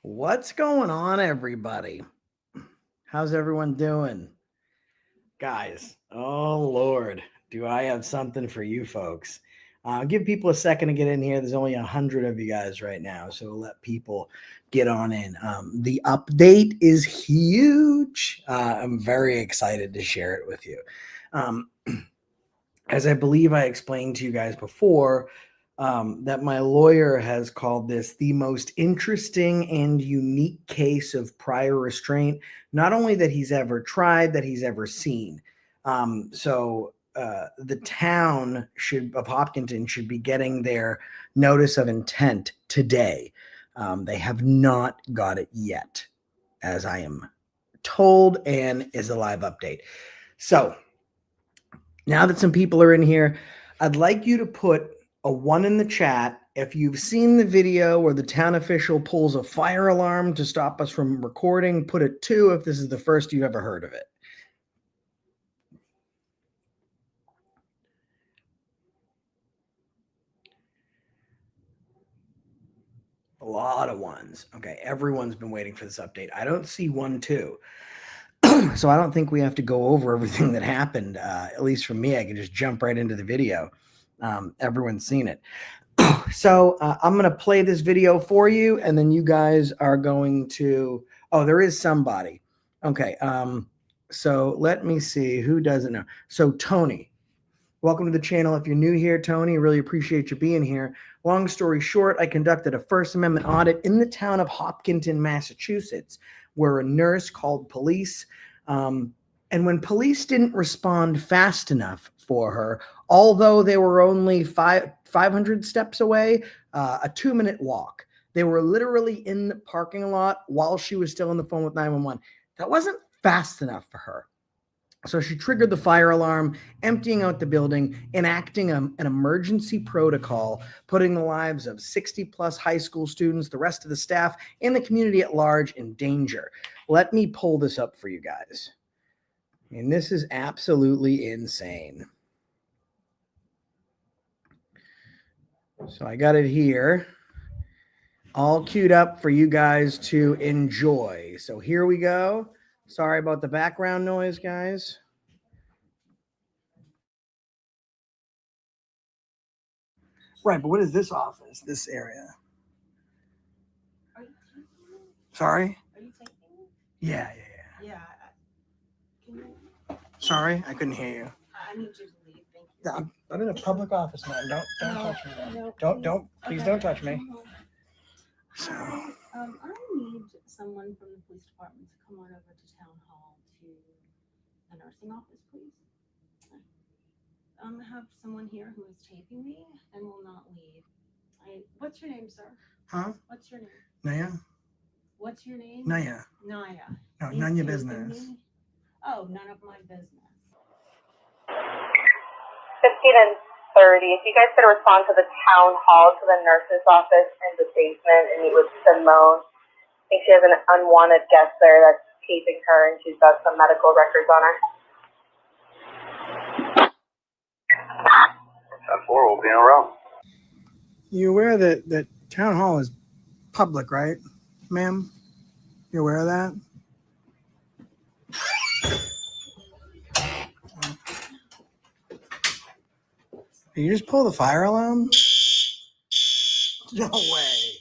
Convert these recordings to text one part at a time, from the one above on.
What's going on, everybody? How's everyone doing? Guys, oh Lord, do I have something for you folks. Give people a second to get in here. There's only 100 of you guys right now, so we'll let people get on in. The update is huge. I'm very excited to share it with you. As I believe I explained to you guys before, that my lawyer has called this the most interesting and unique case of prior restraint, not only that he's ever tried, that he's ever seen. The town of Hopkinton should be getting their notice of intent today. They have not got it yet, as I am told, and is a live update. So now that some people are in here, I'd like you to put a 1 in the chat if you've seen the video where the town official pulls a fire alarm to stop us from recording. Put a 2 if this is the first you've ever heard of it. A lot of 1s. Okay, everyone's been waiting for this update. I don't see 1, 2. So I don't think we have to go over everything that happened. At least for me, I can just jump right into the video. Everyone's seen it. So I'm going to play this video for you, and then you guys are going to, oh, there is somebody. Okay. So let me see who doesn't know. So Tony, welcome to the channel. If you're new here, Tony, really appreciate you being here. Long story short, I conducted a First Amendment audit in the town of Hopkinton, Massachusetts, where a nurse called police. And when police didn't respond fast enough for her, although they were only 500 steps away, a 2-minute walk, they were literally in the parking lot while she was still on the phone with 911. That wasn't fast enough for her. So she triggered the fire alarm, emptying out the building, enacting an emergency protocol, putting the lives of 60 plus high school students, the rest of the staff, and the community at large in danger. Let me pull this up for you guys. I mean, this is absolutely insane. So I got it here, all queued up for you guys to enjoy. So here we go. Sorry about the background noise, guys. Right, but what is this office, this area? Sorry? Are you taking it? Yeah. Can you... Sorry, I couldn't hear you. I need you to leave. Thank you. I'm in a public office, man. Don't touch me. No, don't. Please don't touch me. So. I need someone from the police department to come on over to town hall to the nursing office, please. I have someone here who is taping me and will not leave. What's your name, sir? Huh? What's your name? Naya. What's your name? Naya. Naya. No, none of your business. Oh, none of my business. 15 and 30. If you guys could respond to the town hall, to the nurse's office in the basement, and meet with Simone. I think she has an unwanted guest there that's taping her, and she's got some medical records on her. 4 will be in a row. You aware that town hall is public, right, ma'am? You aware of that? Did you just pull the fire alarm? No way.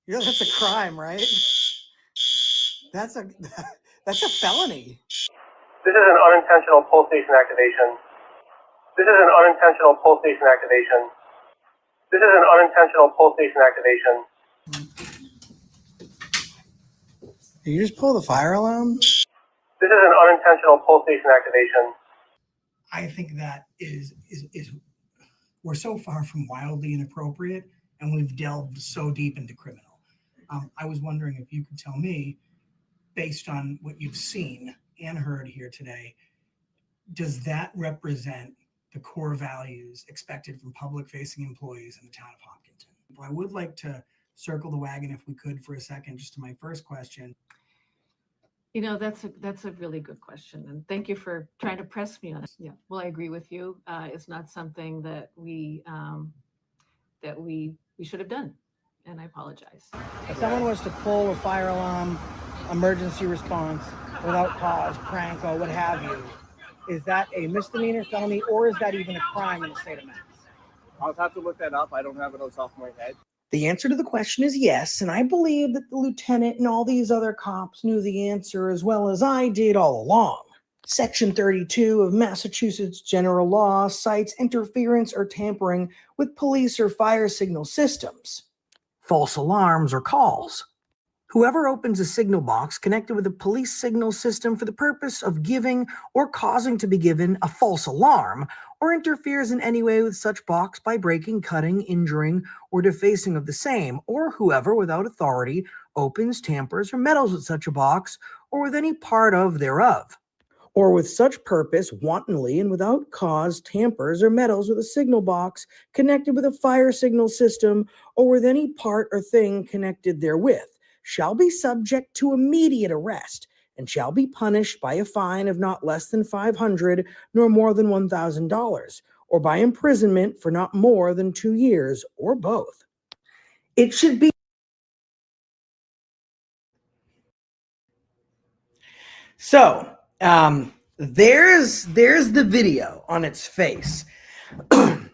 That's a crime, right? That's a felony. This is an unintentional pull station activation. This is an unintentional pull station activation. This is an unintentional pull station activation. Did you just pull the fire alarm? This is an unintentional pull station activation. I think that is we're so far from wildly inappropriate, and we've delved so deep into criminal. I was wondering if you could tell me, based on what you've seen and heard here today, does that represent the core values expected from public-facing employees in the town of Hopkinton? I would like to circle the wagon, if we could, for a second, just to my first question. You know, that's a really good question, and thank you for trying to press me on it. Yeah, well, I agree with you. It's not something that we should have done. and I apologize. If someone was to pull a fire alarm, emergency response without cause, prank, or what have you, is that a misdemeanor, felony, or is that even a crime in the state of Mass? I'll have to look that up. I don't have it on top of my head. The answer to the question is yes, and I believe that the lieutenant and all these other cops knew the answer as well as I did all along. Section 32 of Massachusetts General Law cites interference or tampering with police or fire signal systems, false alarms or calls. Whoever opens a signal box connected with a police signal system for the purpose of giving or causing to be given a false alarm, or interferes in any way with such box by breaking, cutting, injuring, or defacing of the same, or whoever without authority opens, tampers, or meddles with such a box, or with any part of thereof, or with such purpose wantonly and without cause tampers or meddles with a signal box connected with a fire signal system, or with any part or thing connected therewith, shall be subject to immediate arrest, and shall be punished by a fine of not less than $500 nor more than $1,000, or by imprisonment for not more than 2 years, or both. It should be. So, there's the video on its face.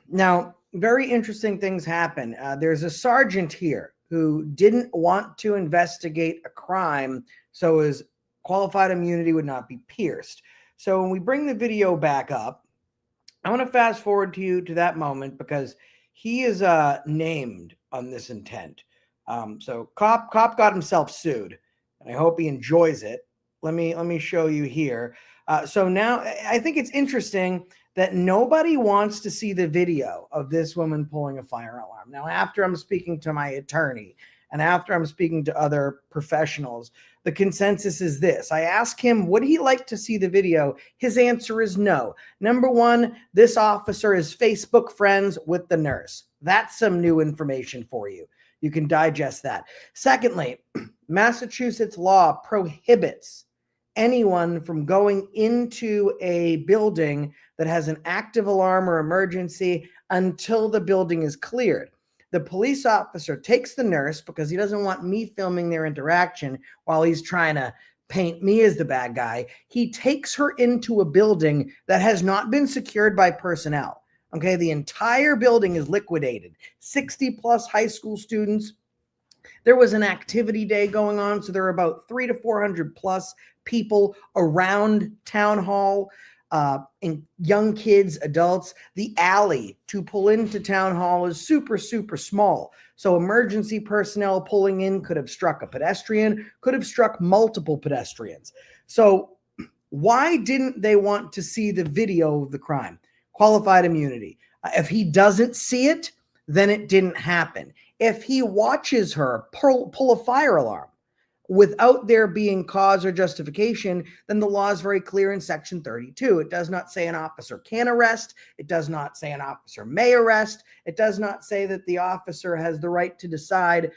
Now, very interesting things happen. There's a sergeant here who didn't want to investigate a crime, so his qualified immunity would not be pierced. So when we bring the video back up, I want to fast forward to you to that moment because he is named on this intent. So cop got himself sued, and I hope he enjoys it. Let me show you here. So now I think it's interesting that nobody wants to see the video of this woman pulling a fire alarm. Now, after I'm speaking to my attorney and after I'm speaking to other professionals, the consensus is this. I ask him, would he like to see the video? His answer is no. Number one, this officer is Facebook friends with the nurse. That's some new information for you. You can digest that. Secondly, Massachusetts law prohibits anyone from going into a building that has an active alarm or emergency until the building is cleared. The police officer takes the nurse because he doesn't want me filming their interaction while he's trying to paint me as the bad guy. He takes her into a building that has not been secured by personnel. Okay, the entire building is liquidated. 60 plus high school students. There was an activity day going on, so there were about 300 to 400 plus people around town hall, and young kids, adults. The alley to pull into town hall is super, super small. So emergency personnel pulling in could have struck a pedestrian, could have struck multiple pedestrians. So why didn't they want to see the video of the crime? Qualified immunity. If he doesn't see it, then it didn't happen. If he watches her pull a fire alarm without there being cause or justification, then the law is very clear in Section 32. It does not say an officer can arrest. It does not say an officer may arrest. It does not say that the officer has the right to decide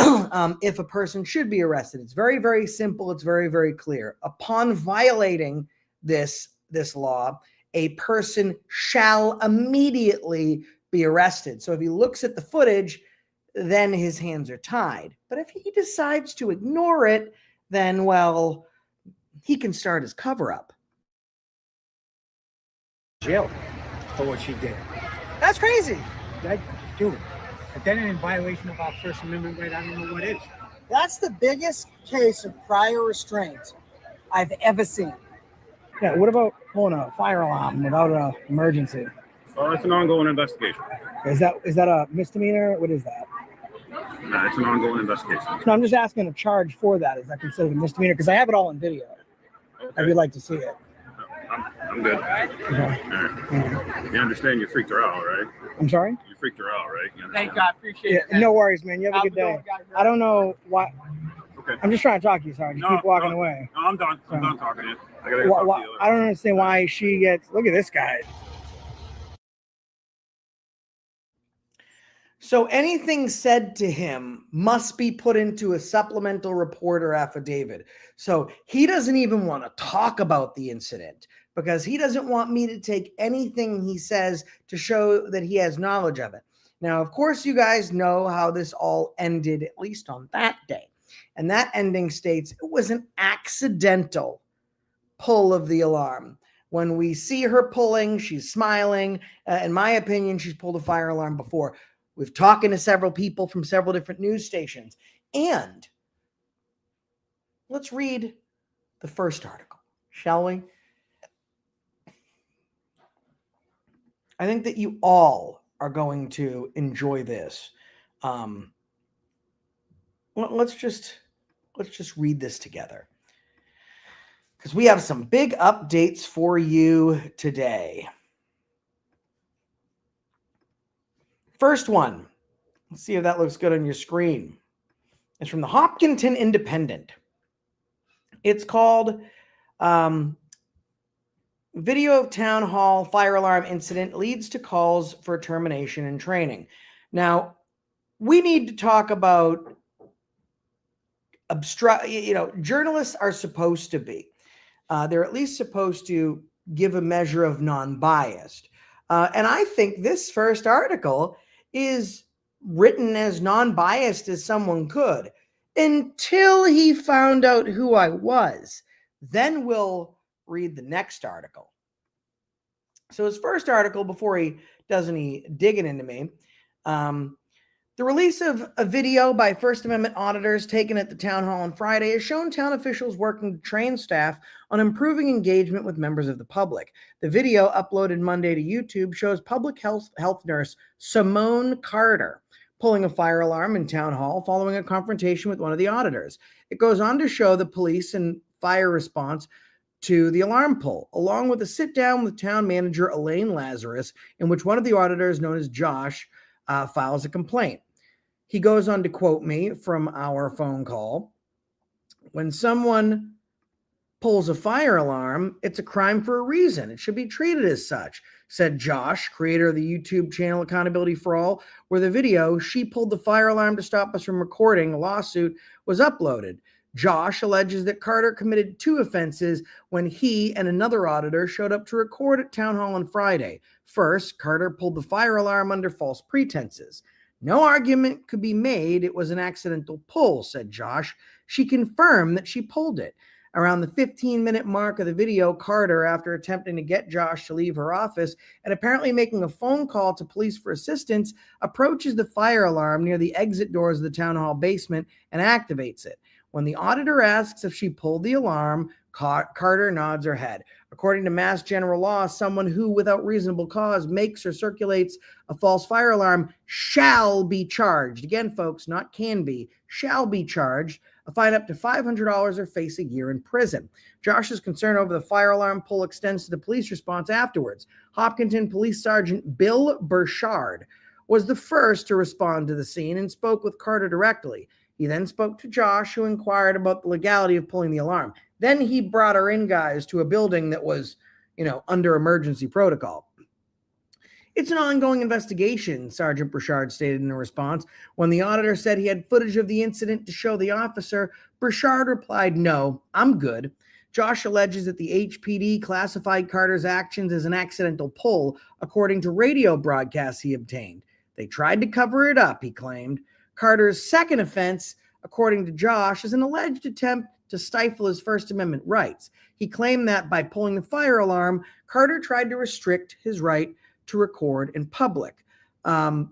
if a person should be arrested. It's very, very simple. It's very, very clear. Upon violating this law, a person shall immediately be arrested. So if he looks at the footage, then his hands are tied. But if he decides to ignore it, then, well, he can start his cover-up. Jail for what she did. That's crazy. That, dude, but then in violation of our First Amendment right, I don't know what is. That's the biggest case of prior restraint I've ever seen. Yeah, what about pulling a fire alarm without an emergency? Well, it's an ongoing investigation. Is that a misdemeanor? What is that? No, it's an ongoing investigation. No, I'm just asking a charge for that. Is that considered a misdemeanor? Because I have it all in video. Okay. I would like to see it. I'm good. Okay. All right. You understand you freaked her out, right? I'm sorry? You freaked her out, right? You Thank understand? God, appreciate it. No worries, man. You have a good day. I don't know why. Okay. I'm just trying to talk to you, sorry. Just keep walking away. No, I'm done. I'm done talking to you. I gotta go talk to you. I don't understand why she gets. Look at this guy. So anything said to him must be put into a supplemental report or affidavit. So he doesn't even want to talk about the incident because he doesn't want me to take anything he says to show that he has knowledge of it. Now, of course, you guys know how this all ended, at least on that day. And that ending states it was an accidental pull of the alarm. When we see her pulling, she's smiling. In my opinion, she's pulled a fire alarm before. We've talked to several people from several different news stations. And let's read the first article, shall we? I think that you all are going to enjoy this. Let's just read this together, because we have some big updates for you today. First one, let's see if that looks good on your screen. It's from the Hopkinton Independent. It's called Video of Town Hall Fire Alarm Incident Leads to Calls for Termination and Training. Now, we need to talk about journalists are supposed to be. They're at least supposed to give a measure of non-biased. And I think this first article is written as non-biased as someone could, until he found out who I was. Then we'll read the next article. So his first article, before he does any digging into me, the release of a video by First Amendment auditors taken at the town hall on Friday has shown town officials working to train staff on improving engagement with members of the public. The video, uploaded Monday to YouTube, shows public health nurse Simone Carter pulling a fire alarm in town hall following a confrontation with one of the auditors. It goes on to show the police and fire response to the alarm pull, along with a sit-down with town manager Elaine Lazarus, in which one of the auditors, known as Josh, files a complaint. He goes on to quote me from our phone call. When someone pulls a fire alarm, it's a crime for a reason. It should be treated as such, said Josh, creator of the YouTube channel Accountability for All, where the video, "She Pulled the Fire Alarm to Stop Us from Recording a Lawsuit," was uploaded. Josh alleges that Carter committed 2 offenses when he and another auditor showed up to record at Town Hall on Friday. First, Carter pulled the fire alarm under false pretenses. No argument could be made it was an accidental pull, said Josh. She confirmed that she pulled it. Around the 15-minute mark of the video, Carter, after attempting to get Josh to leave her office and apparently making a phone call to police for assistance, approaches the fire alarm near the exit doors of the town hall basement and activates it. When the auditor asks if she pulled the alarm, Carter nods her head. According to Mass General Law, someone who, without reasonable cause, makes or circulates a false fire alarm shall be charged. Again, folks, not can be, shall be charged a fine up to $500 or face a year in prison. Josh's concern over the fire alarm pull extends to the police response afterwards. Hopkinton Police Sergeant Bill Burchard was the first to respond to the scene and spoke with Carter directly. He then spoke to Josh, who inquired about the legality of pulling the alarm. Then he brought her in, guys, to a building that was, under emergency protocol. It's an ongoing investigation, Sergeant Burchard stated in a response. When the auditor said he had footage of the incident to show the officer, Burchard replied, "No, I'm good." Josh alleges that the HPD classified Carter's actions as an accidental pull, according to radio broadcasts he obtained. They tried to cover it up, he claimed. Carter's second offense, according to Josh, is an alleged attempt to stifle his First Amendment rights. He claimed that by pulling the fire alarm, Carter tried to restrict his right to record in public. The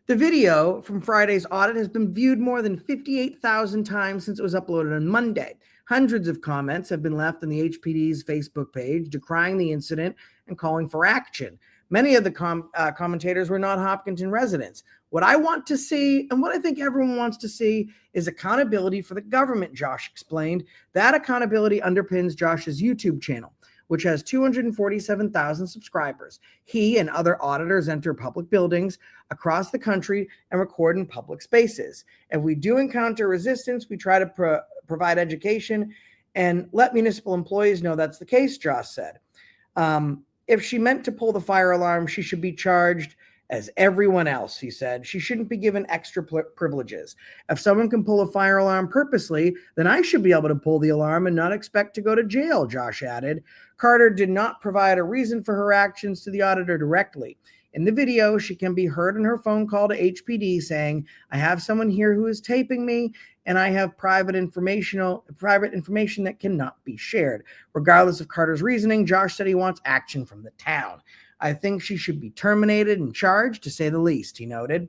video from Friday's audit has been viewed more than 58,000 times since it was uploaded on Monday. Hundreds of comments have been left on the HPD's Facebook page decrying the incident and calling for action. Many of the commentators were not Hopkinton residents. What I want to see, and what I think everyone wants to see, is accountability for the government, Josh explained. That accountability underpins Josh's YouTube channel, which has 247,000 subscribers. He and other auditors enter public buildings across the country and record in public spaces. If we do encounter resistance, we try to provide education and let municipal employees know that's the case, Josh said. If she meant to pull the fire alarm, she should be charged as everyone else, he said. She shouldn't be given extra privileges. If someone can pull a fire alarm purposely, then I should be able to pull the alarm and not expect to go to jail, Josh added. Carter did not provide a reason for her actions to the auditor directly. In the video, she can be heard in her phone call to HPD saying, "I have someone here who is taping me, and I have private information that cannot be shared." Regardless of Carter's reasoning, Josh said he wants action from the town. "I think she should be terminated and charged, to say the least," he noted.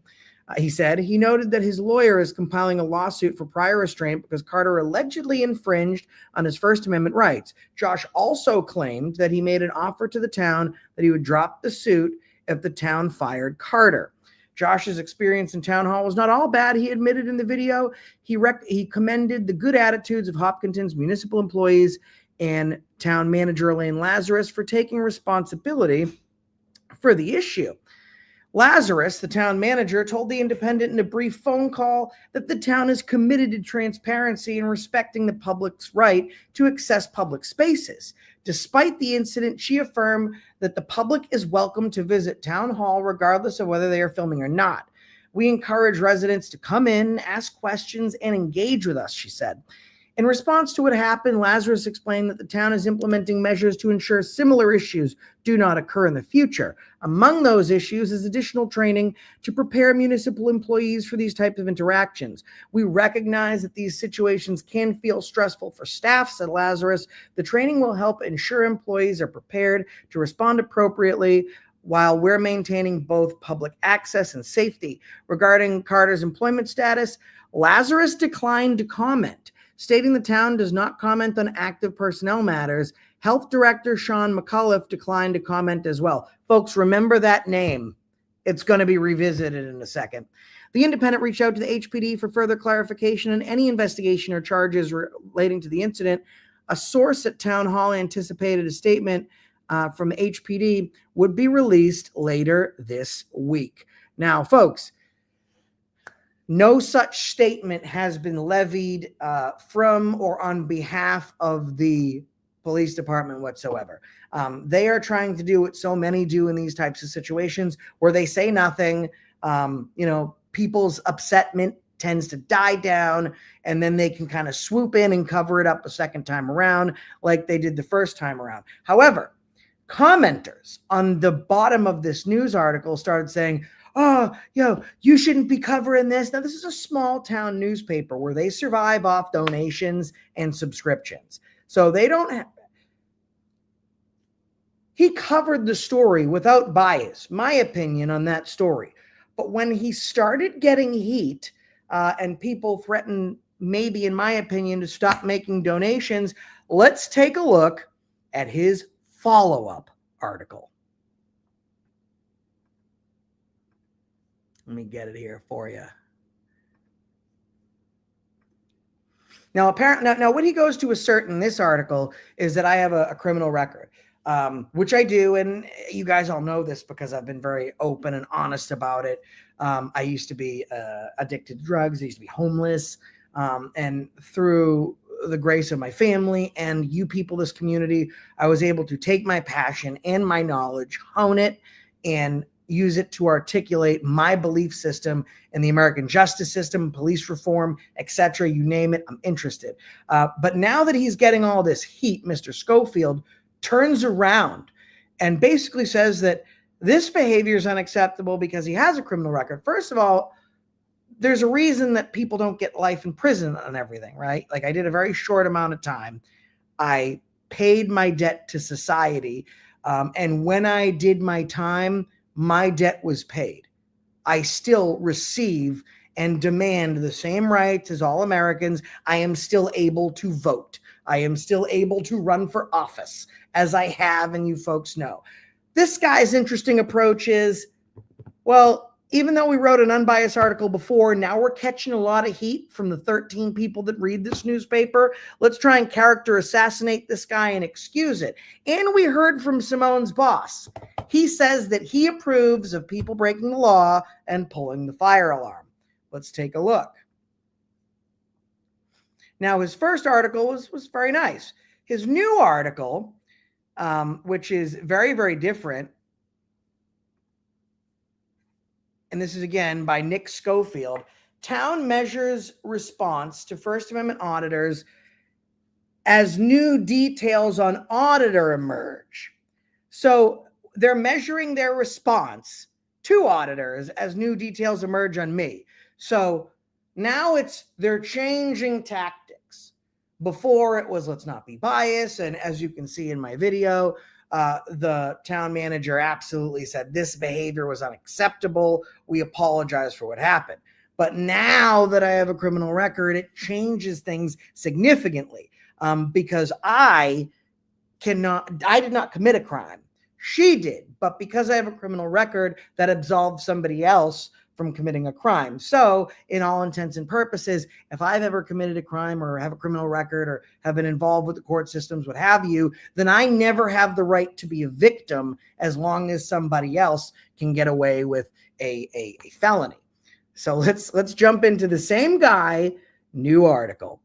He noted that his lawyer is compiling a lawsuit for prior restraint because Carter allegedly infringed on his First Amendment rights. Josh also claimed that he made an offer to the town that he would drop the suit if the town fired Carter. Josh's experience in town hall was not all bad, he admitted in the video. He commended the good attitudes of Hopkinton's municipal employees and town manager Elaine Lazarus for taking responsibility for the issue. Lazarus, the town manager, told The Independent in a brief phone call that the town is committed to transparency and respecting the public's right to access public spaces. Despite the incident, she affirmed that the public is welcome to visit town hall regardless of whether they are filming or not. "We encourage residents to come in, ask questions, and engage with us," she said. In response to what happened, Lazarus explained that the town is implementing measures to ensure similar issues do not occur in the future. Among those issues is additional training to prepare municipal employees for these types of interactions. "We recognize that these situations can feel stressful for staff," said Lazarus. "The training will help ensure employees are prepared to respond appropriately while we're maintaining both public access and safety." Regarding Carter's employment status, Lazarus declined to comment, stating the town does not comment on active personnel matters. Health Director Sean McAuliffe declined to comment as well. Folks, remember that name. It's going to be revisited in a second. The Independent reached out to the HPD for further clarification on any investigation or charges relating to the incident. A source at Town Hall anticipated a statement from HPD would be released later this week. Now, folks, no such statement has been levied from or on behalf of the police department whatsoever. They are trying to do what so many do in these types of situations where they say nothing. People's upsetment tends to die down, and then they can kind of swoop in and cover it up a second time around like they did the first time around. However, commenters on the bottom of this news article started saying, "Oh, you shouldn't be covering this." Now, this is a small town newspaper where they survive off donations and subscriptions. So they don't have. He covered the story without bias, my opinion on that story. But when he started getting heat and people threatened, maybe in my opinion, to stop making donations, let's take a look at his follow-up article. Let me get it here for you. Now, what he goes to assert in this article is that I have a criminal record, which I do, and you guys all know this because I've been very open and honest about it. I used to be addicted to drugs. I used to be homeless, and through the grace of my family and you people, this community, I was able to take my passion and my knowledge, hone it, and use it to articulate my belief system in the American justice system, police reform, etc. You name it, I'm interested. But now that he's getting all this heat, Mr. Schofield turns around and basically says that this behavior is unacceptable because he has a criminal record. First of all, there's a reason that people don't get life in prison on everything, right? Like, I did a very short amount of time. I paid my debt to society. And when I did my time, my debt was paid. I still receive and demand the same rights as all Americans. I am still able to vote. I am still able to run for office, as I have, and you folks know. This guy's interesting approach is, well, even though we wrote an unbiased article before, now we're catching a lot of heat from the 13 people that read this newspaper. Let's try and character assassinate this guy and excuse it. And we heard from Simone's boss. He says that he approves of people breaking the law and pulling the fire alarm. Let's take a look. Now, his first article was very nice. His new article, which is very, very different, and this is again by Nick Schofield, town measures response to First Amendment auditors as new details on auditor emerge. So they're measuring their response 2 auditors as new details emerge on me. So now they're changing tactics. Before it was, let's not be biased. And as you can see in my video, the town manager absolutely said this behavior was unacceptable. We apologize for what happened. But now that I have a criminal record, it changes things significantly, because I did not commit a crime. She did. But because I have a criminal record, that absolves somebody else from committing a crime. So in all intents and purposes, if I've ever committed a crime or have a criminal record or have been involved with the court systems, what have you, then I never have the right to be a victim as long as somebody else can get away with a felony. So let's jump into the same guy, new article.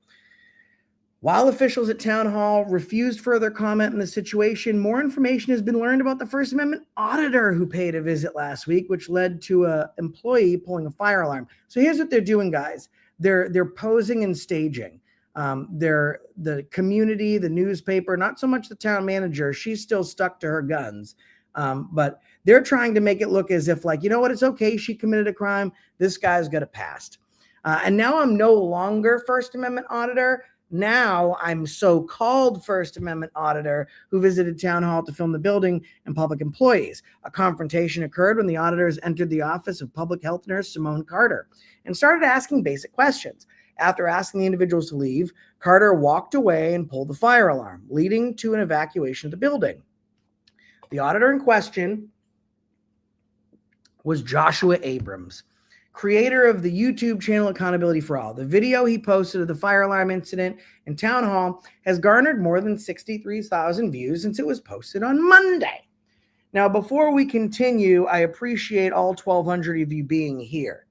While officials at Town Hall refused further comment on the situation, more information has been learned about the First Amendment auditor who paid a visit last week, which led to an employee pulling a fire alarm. So here's what they're doing, guys. They're posing and staging. They're the community, the newspaper, not so much the town manager. She's still stuck to her guns. But they're trying to make it look as if, like, you know what, it's okay, she committed a crime. This guy's got a past. And now I'm no longer First Amendment auditor. Now I'm so-called First Amendment auditor who visited Town Hall to film the building and public employees. A confrontation occurred when the auditors entered the office of public health nurse Simone Carter and started asking basic questions. After asking the individuals to leave, Carter walked away and pulled the fire alarm, leading to an evacuation of the building. The auditor in question was Joshua Abrams, creator of the YouTube channel Accountability for All. The video he posted of the fire alarm incident in Town Hall has garnered more than 63,000 views since it was posted on Monday. Now, before we continue, I appreciate all 1,200 of you being here.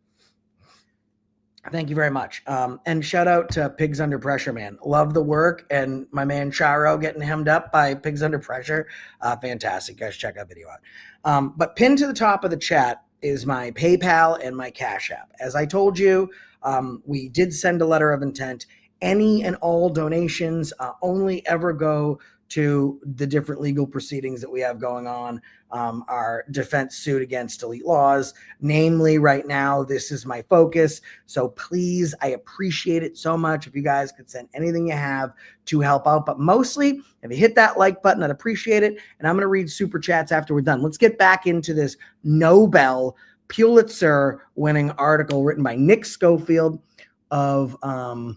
Thank you very much. And shout out to Pigs Under Pressure, man. Love the work. And my man Charo getting hemmed up by Pigs Under Pressure. Fantastic. Guys, check that video out. But pinned to the top of the chat is my PayPal and my Cash App. As I told you, we did send a letter of intent. Any and all donations only ever go to the different legal proceedings that we have going on, our defense suit against elite laws. Namely, right now, this is my focus. So please, I appreciate it so much if you guys could send anything you have to help out. But mostly, if you hit that like button, I'd appreciate it. And I'm going to read super chats after we're done. Let's get back into this Nobel Pulitzer winning article written by Nick Schofield of the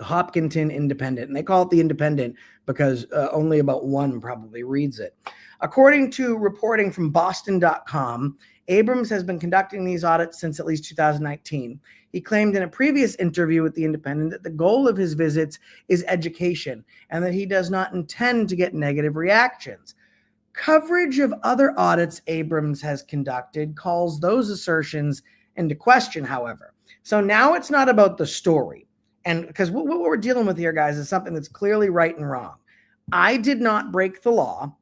Hopkinton Independent. And they call it the Independent because only about one probably reads it. According to reporting from Boston.com, Abrams has been conducting these audits since at least 2019. He claimed in a previous interview with The Independent that the goal of his visits is education and that he does not intend to get negative reactions. Coverage of other audits Abrams has conducted calls those assertions into question, however. So now it's not about the story. And because what we're dealing with here, guys, is something that's clearly right and wrong. I did not break the law,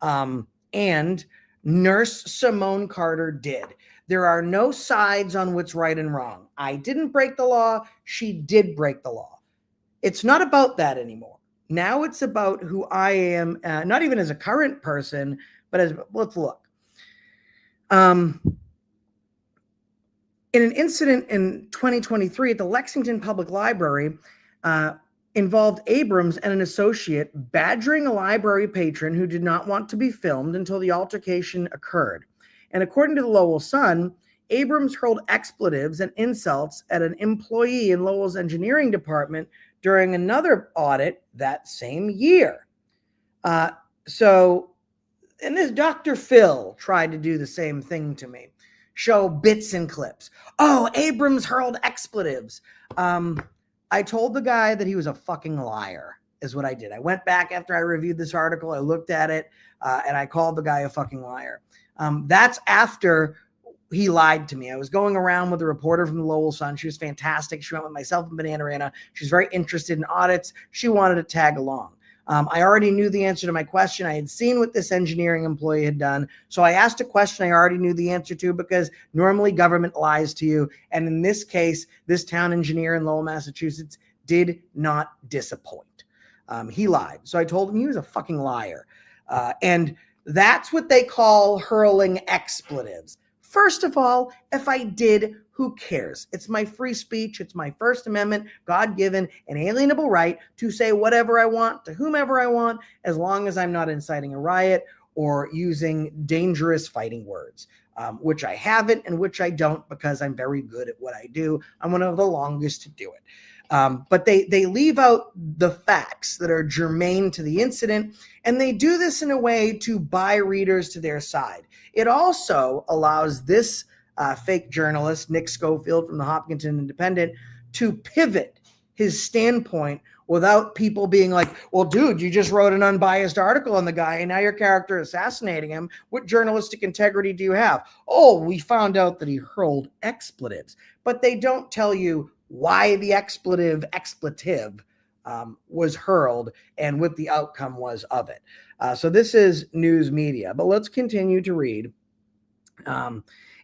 and Nurse Simone Carter did. There are no sides on what's right and wrong. I didn't break the law. She did break the law. It's not about that anymore. Now it's about who I am, not even as a current person, but as, let's look. In an incident in 2023 at the Lexington Public Library, involved Abrams and an associate badgering a library patron who did not want to be filmed until the altercation occurred. And according to the Lowell Sun, Abrams hurled expletives and insults at an employee in Lowell's engineering department during another audit that same year. And this Dr. Phil tried to do the same thing to me. Show bits and clips. Oh, Abrams hurled expletives. I told the guy that he was a fucking liar, is what I did. I went back after I reviewed this article. I looked at it, and I called the guy a fucking liar. That's after he lied to me. I was going around with a reporter from the Lowell Sun. She was fantastic. She went with myself and Bananarana. She's very interested in audits. She wanted to tag along. I already knew the answer to my question. I had seen what this engineering employee had done. So I asked a question I already knew the answer to because normally government lies to you. And in this case, this town engineer in Lowell, Massachusetts did not disappoint. He lied. So I told him he was a fucking liar. And that's what they call hurling expletives. First of all, if I did, who cares? It's my free speech. It's my First Amendment, God-given, inalienable right to say whatever I want to whomever I want, as long as I'm not inciting a riot or using dangerous fighting words, which I haven't and which I don't because I'm very good at what I do. I'm one of the longest to do it. But they leave out the facts that are germane to the incident, and they do this in a way to buy readers to their side. It also allows this fake journalist, Nick Schofield from the Hopkinton Independent, to pivot his standpoint without people being like, well, dude, you just wrote an unbiased article on the guy and now your character is assassinating him. What journalistic integrity do you have? Oh, we found out that he hurled expletives. But they don't tell you why the expletive was hurled and what the outcome was of it. So this is news media. But let's continue to read.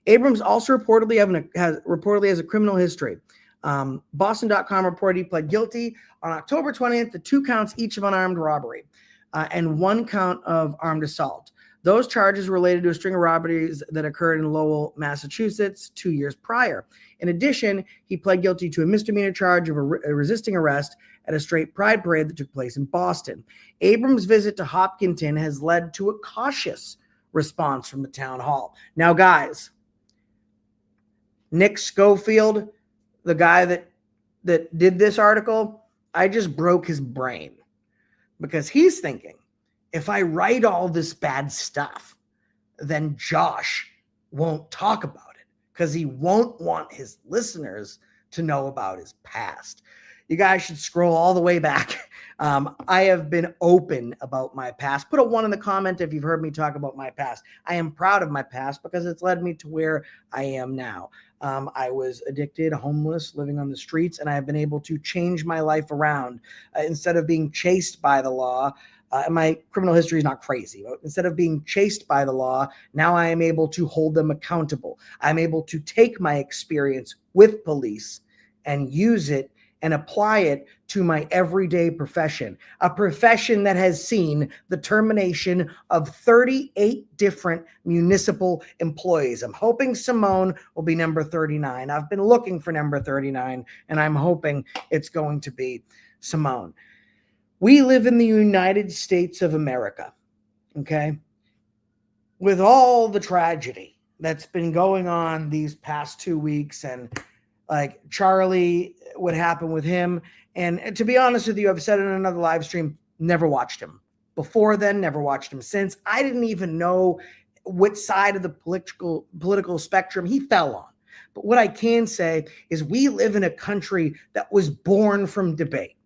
Abrams also reportedly has a criminal history. Boston.com reported he pled guilty on October 20th to 2 counts each of unarmed robbery and 1 count of armed assault. Those charges related to a string of robberies that occurred in Lowell, Massachusetts 2 years prior. In addition, he pled guilty to a misdemeanor charge of resisting arrest at a straight pride parade that took place in Boston. Abrams' visit to Hopkinton has led to a cautious response from the town hall. Now, guys, Nick Schofield, the guy that did this article, I just broke his brain because he's thinking, if I write all this bad stuff, then Josh won't talk about it because he won't want his listeners to know about his past. You guys should scroll all the way back. I have been open about my past. Put a 1 in the comment if you've heard me talk about my past. I am proud of my past because it's led me to where I am now. I was addicted, homeless, living on the streets, and I have been able to change my life around. Instead of being chased by the law, and my criminal history is not crazy, but instead of being chased by the law, now I am able to hold them accountable. I'm able to take my experience with police and use it and apply it to my everyday profession, a profession that has seen the termination of 38 different municipal employees. I'm hoping Simone will be number 39. I've been looking for number 39, and I'm hoping it's going to be Simone. We live in the United States of America, okay? With all the tragedy that's been going on these past 2 weeks, and like Charlie, what happened with him. And to be honest with you, I've said it in another live stream, never watched him. Before then, never watched him since. I didn't even know which side of the political spectrum he fell on. But what I can say is we live in a country that was born from debate.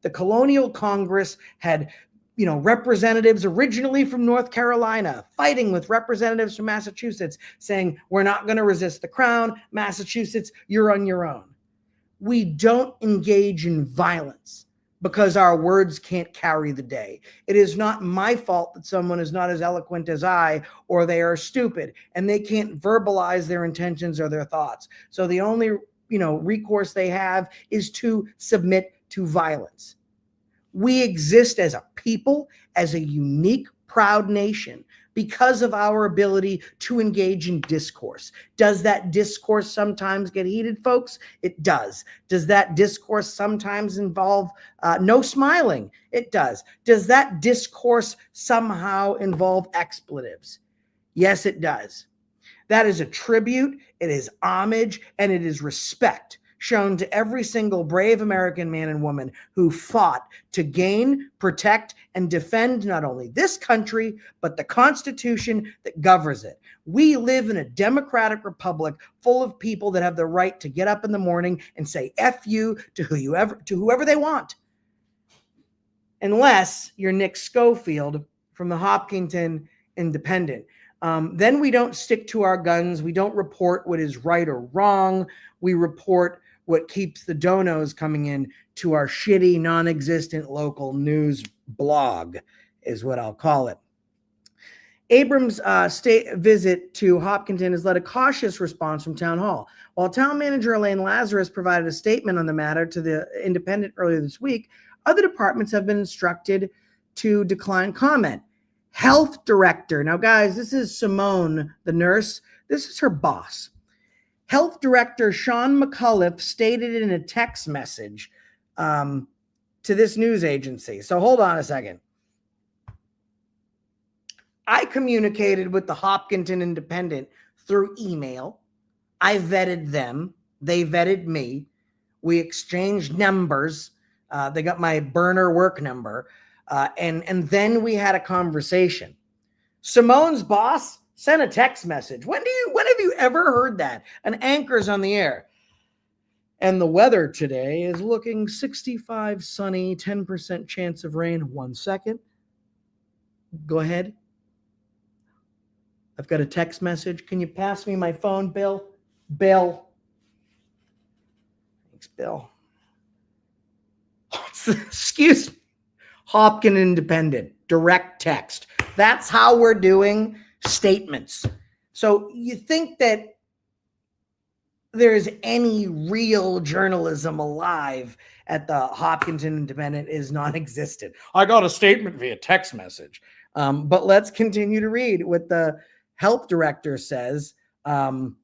The Colonial Congress had representatives originally from North Carolina fighting with representatives from Massachusetts saying, we're not going to resist the crown. Massachusetts, you're on your own. We don't engage in violence because our words can't carry the day. It is not my fault that someone is not as eloquent as I, or they are stupid and they can't verbalize their intentions or their thoughts. So the only, recourse they have is to submit to violence. We exist as a people, as a unique, proud nation because of our ability to engage in discourse. Does that discourse sometimes get heated, folks? It does. Does that discourse sometimes involve no smiling? It does. Does that discourse somehow involve expletives? Yes, it does. That is a tribute, it is homage, and it is respect shown to every single brave American man and woman who fought to gain, protect, and defend not only this country, but the Constitution that governs it. We live in a democratic republic full of people that have the right to get up in the morning and say F you to whoever they want. Unless you're Nick Schofield from the Hopkinton Independent. Then we don't stick to our guns. We don't report what is right or wrong. We report what keeps the donos coming in to our shitty, non-existent local news blog, is what I'll call it. Abrams' state visit to Hopkinton has led a cautious response from Town Hall. While Town Manager Elaine Lazarus provided a statement on the matter to the Independent earlier this week, other departments have been instructed to decline comment. Health director. Now, guys, this is Simone, the nurse. This is her boss. Health director Sean McCullough stated in a text message to this news agency. So hold on a second. I communicated with the Hopkinton Independent through email. I vetted them. They vetted me. We exchanged numbers. They got my burner work number. And then we had a conversation. Simone's boss sent a text message. When have you ever heard that? An anchor's on the air. And the weather today is looking 65 sunny, 10% chance of rain. 1 second. Go ahead. I've got a text message. Can you pass me my phone, Bill? Bill. Thanks, Bill. Excuse me. Hopkins Independent. Direct text. That's how we're doing statements. So you think that there's any real journalism alive at the Hopkinton Independent is non-existent. I got a statement via text message. But let's continue to read what the health director says. Health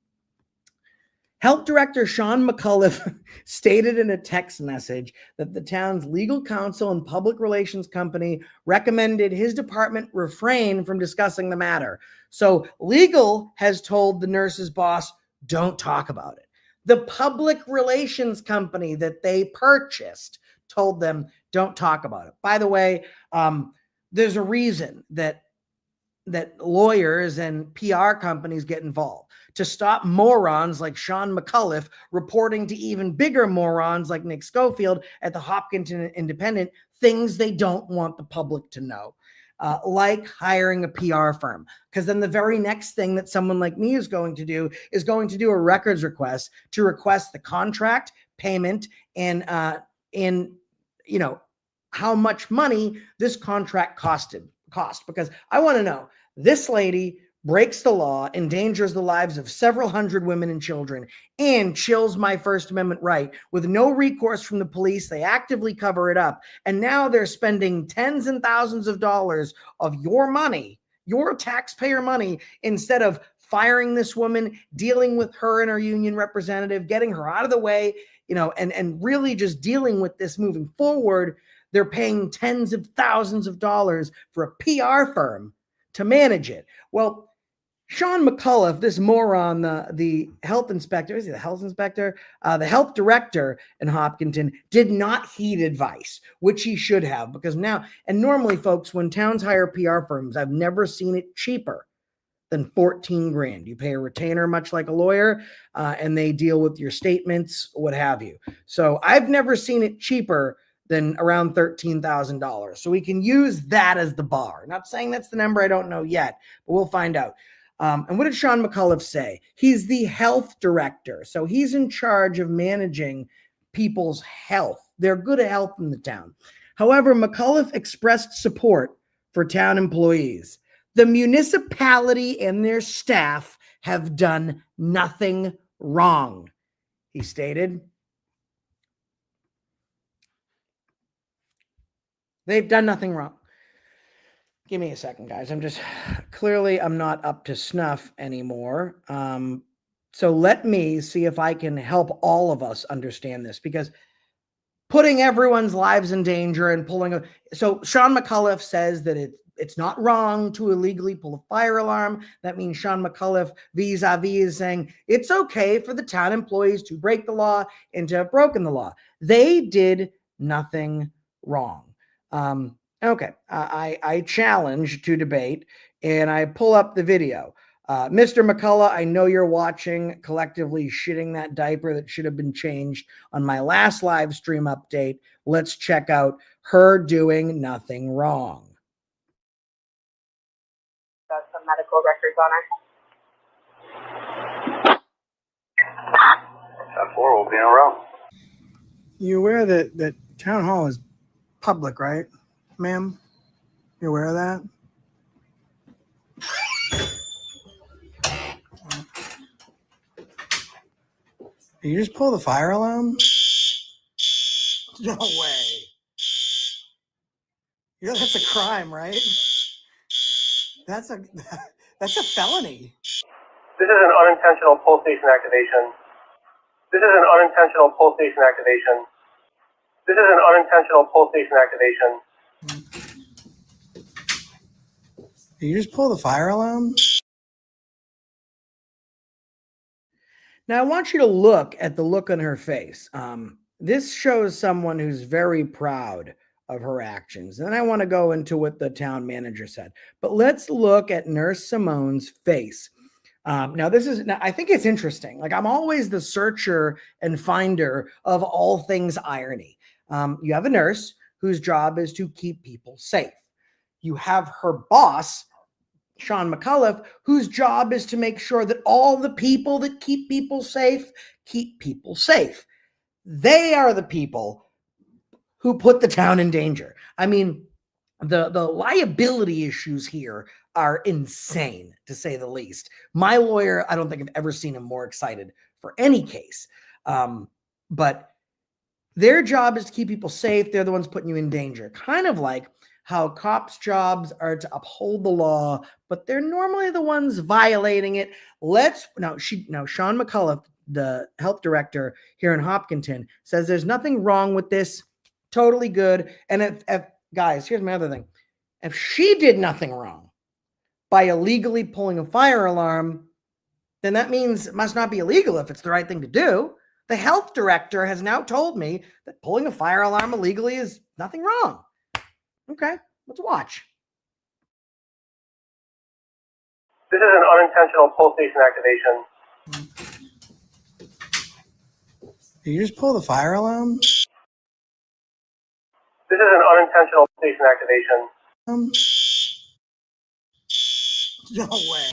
director Sean McCullough stated in a text message that the town's legal counsel and public relations company recommended his department refrain from discussing the matter. So legal has told the nurse's boss, don't talk about it. The public relations company that they purchased told them, don't talk about it. By the way, there's a reason that lawyers and PR companies get involved, to stop morons like Sean McCullough reporting to even bigger morons like Nick Schofield at the Hopkinton Independent things they don't want the public to know, like hiring a PR firm. Because then the very next thing that someone like me is going to do a records request to request the contract, payment, and how much money this contract cost, because I want to know, this lady breaks the law, endangers the lives of several hundred women and children, and chills my First Amendment right with no recourse from the police. They actively cover it up. And now they're spending tens and thousands of dollars of your money, your taxpayer money, instead of firing this woman, dealing with her and her union representative, getting her out of the way, and really just dealing with this moving forward. They're paying tens of thousands of dollars for a PR firm to manage it. Well, Sean McCullough, this moron, the health inspector, is he the health inspector? The health director in Hopkinton did not heed advice, which he should have, because now, and normally, folks, when towns hire PR firms, I've never seen it cheaper than 14 grand. You pay a retainer, much like a lawyer, and they deal with your statements, what have you. So I've never seen it cheaper than around $13,000. So we can use that as the bar. Not saying that's the number, I don't know yet, but we'll find out. And what did Sean McCullough say? He's the health director. So he's in charge of managing people's health. They're good at health in the town. However, McCullough expressed support for town employees. The municipality and their staff have done nothing wrong, he stated. They've done nothing wrong. Give me a second, guys. I'm not up to snuff anymore. So let me see if I can help all of us understand this, because putting everyone's lives in danger and so Sean McCullough says that it's not wrong to illegally pull a fire alarm. That means Sean McCullough vis-a-vis is saying it's okay for the town employees to break the law and to have broken the law. They did nothing wrong. Okay, I challenge to debate, and I pull up the video. Mr. McCullough, I know you're watching, collectively shitting that diaper that should have been changed on my last live stream update. Let's check out her doing nothing wrong. Got some medical records on her. That 4 will be in a row. You aware that town hall is public, right, ma'am? You aware of that? Did you just pull the fire alarm? No way. That's a crime, right? That's a that's a felony. This is an unintentional pull station activation. This is an unintentional pull station activation. This is an unintentional pull station activation. Did you just pull the fire alarm? Now I want you to look at the look on her face. This shows someone who's very proud of her actions. And I want to go into what the town manager said. But let's look at Nurse Simone's face. Now, I think it's interesting. Like, I'm always the searcher and finder of all things irony. You have a nurse whose job is to keep people safe. You have her boss, Sean McCullough, whose job is to make sure that all the people that keep people safe keep people safe. They are the people who put the town in danger. I mean, the liability issues here are insane, to say the least. My lawyer, I don't think I've ever seen him more excited for any case. But their job is to keep people safe. They're the ones putting you in danger. Kind of like how cops' jobs are to uphold the law, but they're normally the ones violating it. Sean McCullough, the health director here in Hopkinton, says there's nothing wrong with this. Totally good. And if guys, here's my other thing. If she did nothing wrong by illegally pulling a fire alarm, then that means it must not be illegal if it's the right thing to do. The health director has now told me that pulling a fire alarm illegally is nothing wrong. Okay, let's watch. This is an unintentional pull station activation. Did you just pull the fire alarm? This is an unintentional station activation. No way.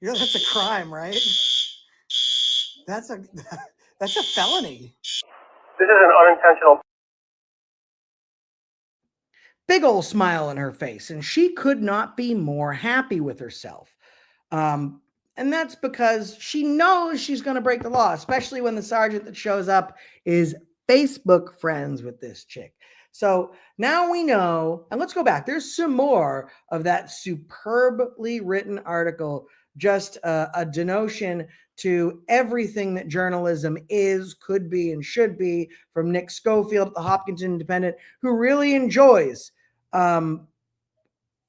That's a crime, right? That's a felony. This is an unintentional. Big old smile on her face, and she could not be more happy with herself. And that's because she knows she's going to break the law, especially when the sergeant that shows up is Facebook friends with this chick. So now we know, and let's go back. There's some more of that superbly written article, just a denotion to everything that journalism is, could be, and should be, from Nick Schofield at the Hopkinton Independent, who really enjoys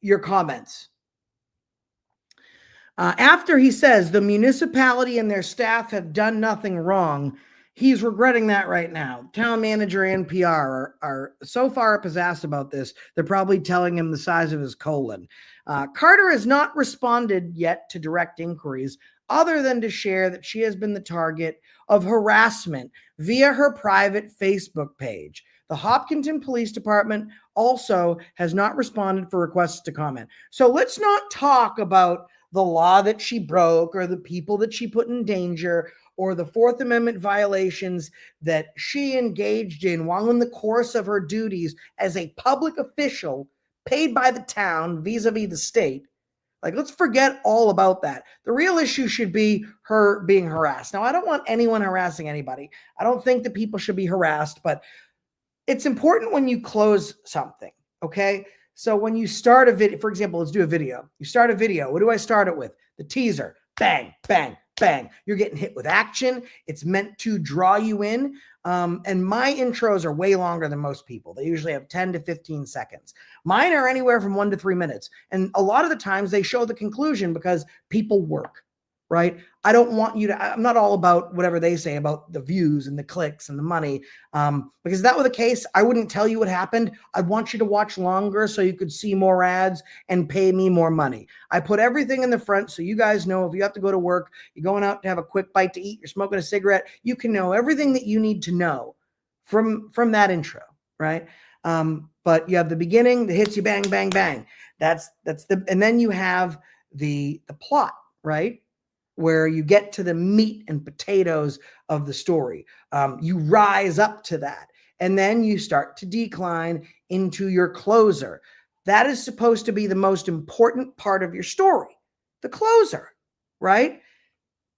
your comments. After he says the municipality and their staff have done nothing wrong, he's regretting that right now. Town manager and PR are so far possessed about this, they're probably telling him the size of his colon. Carter has not responded yet to direct inquiries, other than to share that she has been the target of harassment via her private Facebook page. The Hopkinton Police Department also has not responded for requests to comment. So let's not talk about the law that she broke or the people that she put in danger or the Fourth Amendment violations that she engaged in while in the course of her duties as a public official paid by the town vis-a-vis the state. Like, let's forget all about that. The real issue should be her being harassed. Now, I don't want anyone harassing anybody. I don't think that people should be harassed, but it's important when you close something, okay? So when you start a video, for example, let's do a video. You start a video. What do I start it with? The teaser. Bang, bang, bang. You're getting hit with action. It's meant to draw you in. And my intros are way longer than most people. They usually have 10 to 15 seconds. Mine are anywhere from 1 to 3 minutes. And a lot of the times they show the conclusion because people work, right? I don't want you to, I'm not all about whatever they say about the views and the clicks and the money. Because if that were the case, I wouldn't tell you what happened. I'd want you to watch longer so you could see more ads and pay me more money. I put everything in the front so you guys know if you have to go to work, you're going out to have a quick bite to eat, you're smoking a cigarette, you can know everything that you need to know from that intro, right? But you have the beginning that hits you bang, bang, bang. And then you have the plot, right? Where you get to the meat and potatoes of the story. You rise up to that, and then you start to decline into your closer. That is supposed to be the most important part of your story, the closer, right?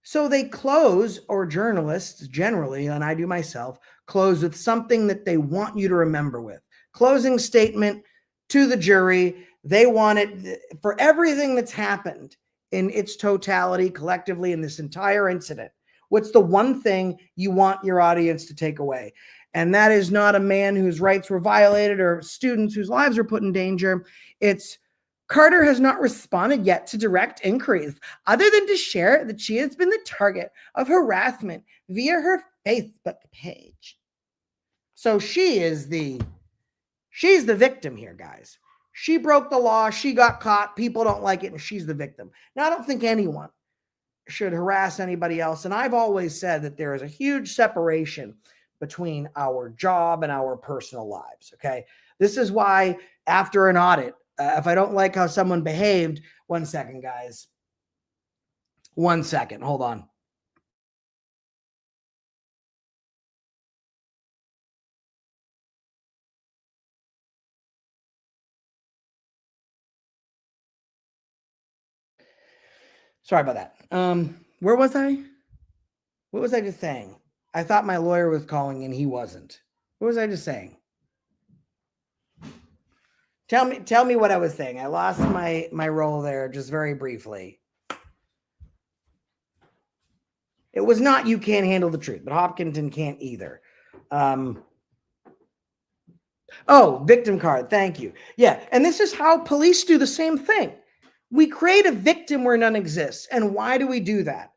So they close, or journalists generally, and I do myself, close with something that they want you to remember with. Closing statement to the jury They want it for everything that's happened in its totality, collectively, in this entire incident. What's the one thing you want your audience to take away? And that is not a man whose rights were violated or students whose lives were put in danger. It's Carter has not responded yet to direct inquiries, other than to share that she has been the target of harassment via her Facebook page. So she's the victim here, guys. She broke the law. She got caught. People don't like it, and she's the victim. Now, I don't think anyone should harass anybody else. And I've always said that there is a huge separation between our job and our personal lives. Okay. This is why after an audit, if I don't like how someone behaved, 1 second, guys. 1 second. Hold on. Sorry about that. Where was I? What was I just saying? I thought my lawyer was calling and he wasn't. What was I just saying? Tell me what I was saying. I lost my role there just very briefly. It was not you can't handle the truth, but Hopkinton can't either. Victim card. Thank you. Yeah, and this is how police do the same thing. We create a victim where none exists. And why do we do that?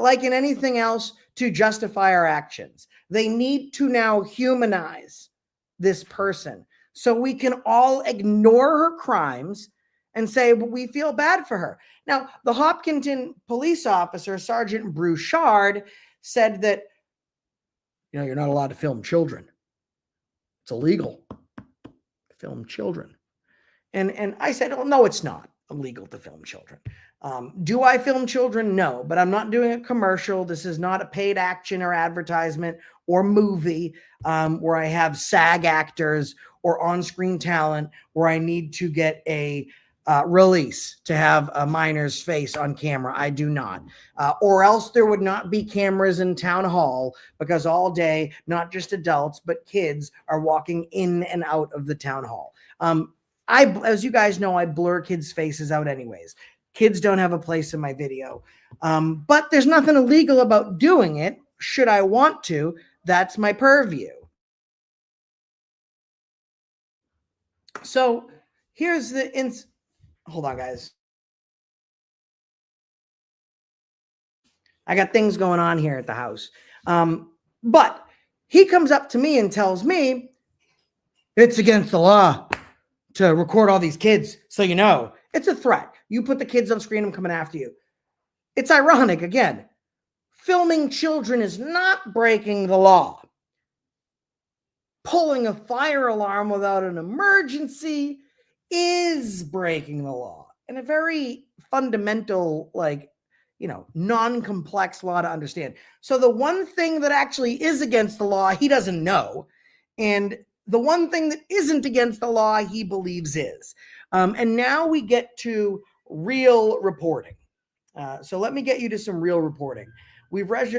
Like in anything else, to justify our actions. They need to now humanize this person so we can all ignore her crimes and say, well, we feel bad for her. Now, the Hopkinton police officer, Sergeant Brouchard, said that, you're not allowed to film children. It's illegal to film children. And I said, oh, no, it's not illegal to film children. Do I film children? No, but I'm not doing a commercial. This is not a paid action or advertisement or movie where I have SAG actors or on-screen talent where I need to get a release to have a minor's face on camera. I do not. Or else there would not be cameras in town hall, because all day, not just adults, but kids are walking in and out of the town hall. As you guys know, I blur kids' faces out anyways. Kids don't have a place in my video. But there's nothing illegal about doing it. Should I want to, that's my purview. So here's the hold on, guys. I got things going on here at the house. But he comes up to me and tells me it's against the law to record all these kids. So, it's a threat. You put the kids on screen, I'm coming after you. It's ironic. Again, filming children is not breaking the law. Pulling a fire alarm without an emergency is breaking the law. And a very fundamental, non-complex law to understand. So the one thing that actually is against the law, he doesn't know. And the one thing that isn't against the law, he believes is. And now we get to real reporting. So let me get you to some real reporting. We've read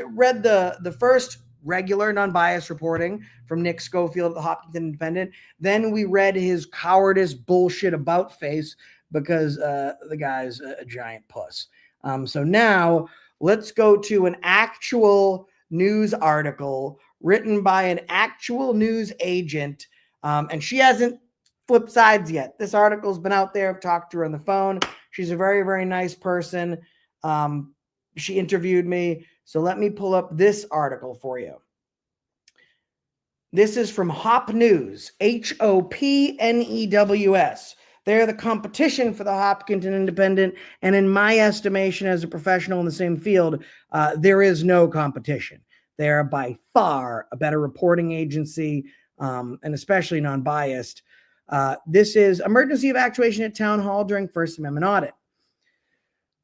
the first regular non-biased reporting from Nick Schofield of the Hopkinton Independent. Then we read his cowardice bullshit about face because the guy's a giant puss. So now let's go to an actual news article written by an actual news agent. And she hasn't flipped sides yet. This article's been out there. I've talked to her on the phone. She's a very, very nice person. She interviewed me. So let me pull up this article for you. This is from Hop News, HOPNEWS. They're the competition for the Hopkinton Independent. And in my estimation, as a professional in the same field, there is no competition. They're by far a better reporting agency, and especially non-biased. This is emergency evacuation at Town Hall during First Amendment audit.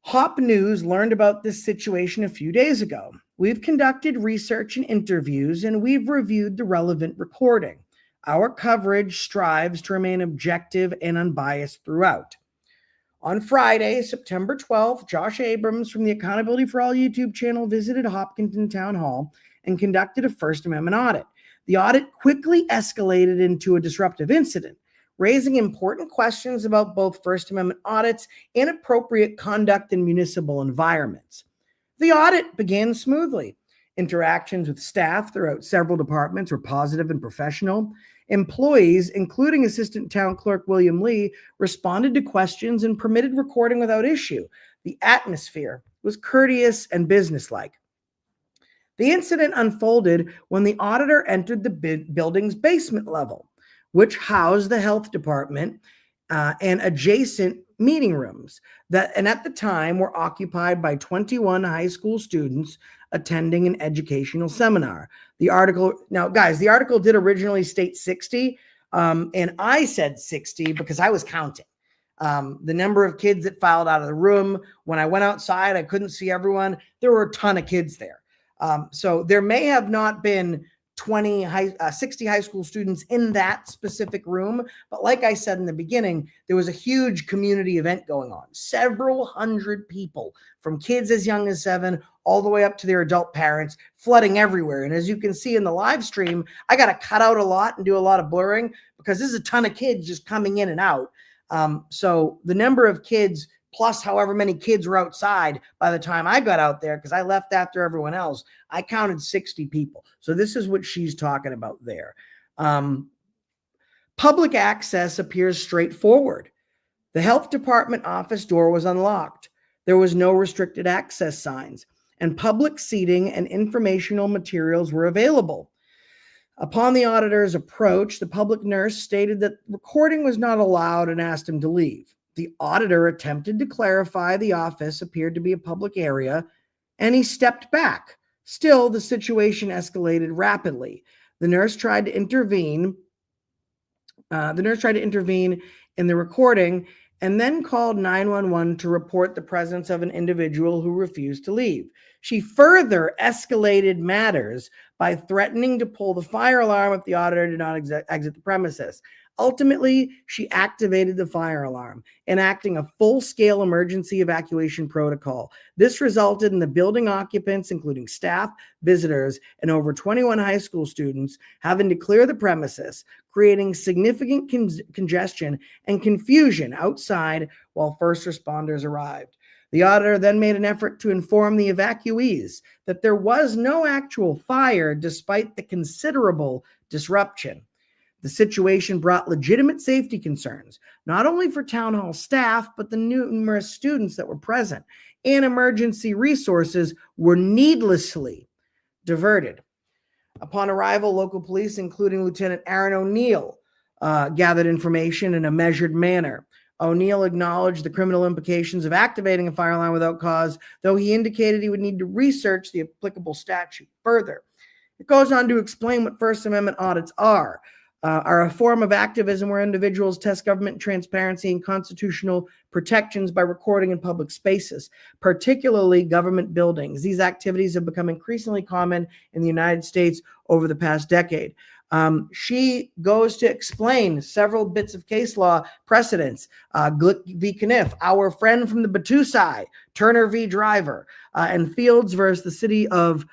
Hop News learned about this situation a few days ago. We've conducted research and interviews, and we've reviewed the relevant recording. Our coverage strives to remain objective and unbiased throughout. On Friday, September 12th, Josh Abrams from the Accountability for All YouTube channel visited Hopkinton Town Hall and conducted a First Amendment audit. The audit quickly escalated into a disruptive incident. raising important questions about both First Amendment audits and appropriate conduct in municipal environments. The audit began smoothly. Interactions with staff throughout several departments were positive and professional. Employees, including Assistant Town Clerk William Lee, responded to questions and permitted recording without issue. The atmosphere was courteous and businesslike. The incident unfolded when the auditor entered the building's basement level, which housed the health department and adjacent meeting rooms and at the time were occupied by 21 high school students attending an educational seminar. The article did originally state 60, and I said 60 because I was counting. The number of kids that filed out of the room. When I went outside, I couldn't see everyone. There were a ton of kids there. So there may have not been 60 high school students in that specific room. But like I said in the beginning, there was a huge community event going on. Several hundred people, from kids as young as 7 all the way up to their adult parents, flooding everywhere. And as you can see in the live stream, I got to cut out a lot and do a lot of blurring because there's a ton of kids just coming in and out. So the number of kids plus however many kids were outside by the time I got out there, because I left after everyone else, I counted 60 people. So this is what she's talking about there. Public access appears straightforward. The health department office door was unlocked. There was no restricted access signs, and public seating and informational materials were available. Upon the auditor's approach, the public nurse stated that recording was not allowed and asked him to leave. The auditor attempted to clarify the office appeared to be a public area, and he stepped back. Still, the situation escalated rapidly. The nurse tried to intervene. In the recording and then called 911 to report the presence of an individual who refused to leave. She further escalated matters by threatening to pull the fire alarm if the auditor did not exit the premises. Ultimately, she activated the fire alarm, enacting a full-scale emergency evacuation protocol. This resulted in the building occupants, including staff, visitors, and over 21 high school students, having to clear the premises, creating significant congestion and confusion outside while first responders arrived. The auditor then made an effort to inform the evacuees that there was no actual fire despite the considerable disruption. The situation brought legitimate safety concerns, not only for town hall staff, but the numerous students that were present, and emergency resources were needlessly diverted. Upon arrival, local police, including Lieutenant Aaron O'Neill, gathered information in a measured manner. O'Neill acknowledged the criminal implications of activating a fire alarm without cause, though he indicated he would need to research the applicable statute further. It goes on to explain what First Amendment audits are a form of activism where individuals test government transparency and constitutional protections by recording in public spaces, particularly government buildings. These activities have become increasingly common in the United States over the past decade. She goes to explain several bits of case law precedents. Glick v. Kniff, Our Friend from the Batusai, Turner v. Driver, and Fields versus the City of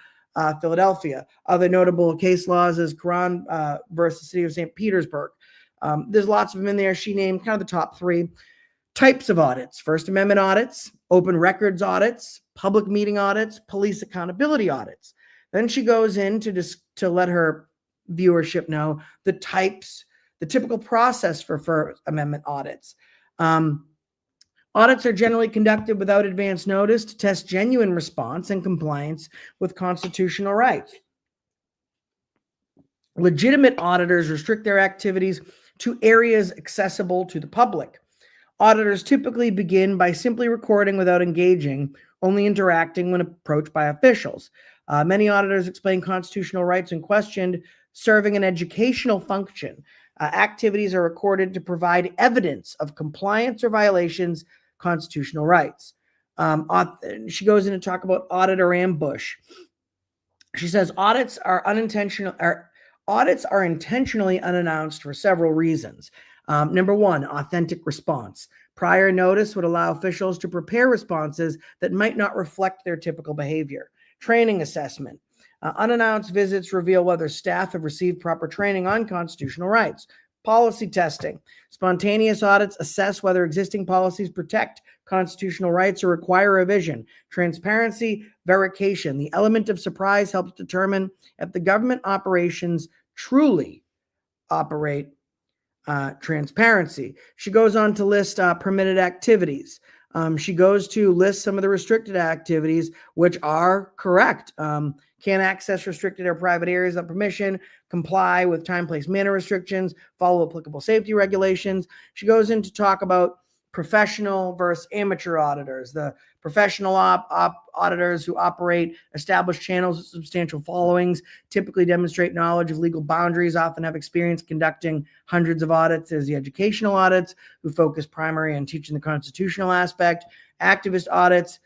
Philadelphia. Other notable case laws is Quran versus the City of St. Petersburg. There's lots of them in there. She named kind of the top 3 types of audits: First Amendment audits, open records audits, public meeting audits, police accountability audits. Then she goes in to let her viewership know the typical process for First Amendment audits. Audits are generally conducted without advance notice to test genuine response and compliance with constitutional rights. Legitimate auditors restrict their activities to areas accessible to the public. Auditors typically begin by simply recording without engaging, only interacting when approached by officials. Many auditors explain constitutional rights when questioned, serving an educational function. Activities are recorded to provide evidence of compliance or violations of constitutional rights. She goes in to talk about auditor ambush. She says audits are intentionally unannounced for several reasons. Number 1, authentic response. Prior notice would allow officials to prepare responses that might not reflect their typical behavior. Training assessment. Unannounced visits reveal whether staff have received proper training on constitutional rights. Policy testing. Spontaneous audits assess whether existing policies protect constitutional rights or require revision. Transparency, verification. The element of surprise helps determine if the government operations truly operate transparency. She goes on to list permitted activities. She goes to list some of the restricted activities, which are correct. Can't access restricted or private areas without permission, comply with time, place, manner restrictions, follow applicable safety regulations. She goes in to talk about professional versus amateur auditors. The professional auditors who operate established channels with substantial followings typically demonstrate knowledge of legal boundaries, often have experience conducting hundreds of audits. There's the educational audits who focus primarily on teaching the constitutional aspect, activist audits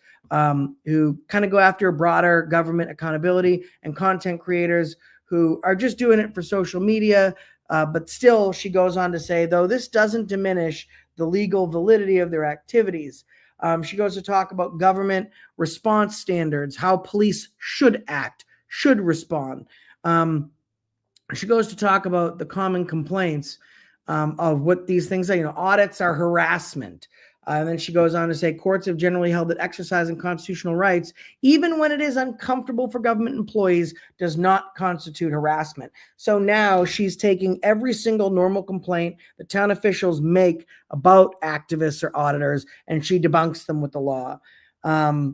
who kind of go after broader government accountability, and content creators who are just doing it for social media. But still, she goes on to say, though this doesn't diminish the legal validity of their activities. She goes to talk about government response standards, how police should act, should respond. She goes to talk about the common complaints of what these things are. Audits are harassment. And then she goes on to say, courts have generally held that exercising constitutional rights, even when it is uncomfortable for government employees, does not constitute harassment. So now she's taking every single normal complaint that town officials make about activists or auditors, and she debunks them with the law. Now,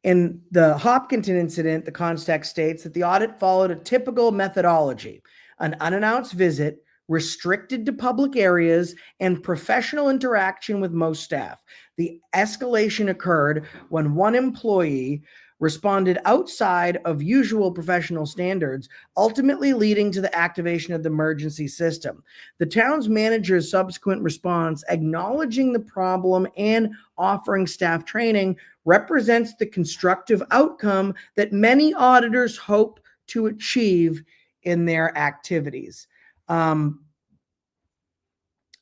in the Hopkinton incident, the context states that the audit followed a typical methodology: an unannounced visit, restricted to public areas, and professional interaction with most staff. The escalation occurred when one employee responded outside of usual professional standards, ultimately leading to the activation of the emergency system. The town's manager's subsequent response, acknowledging the problem and offering staff training, represents the constructive outcome that many auditors hope to achieve in their activities.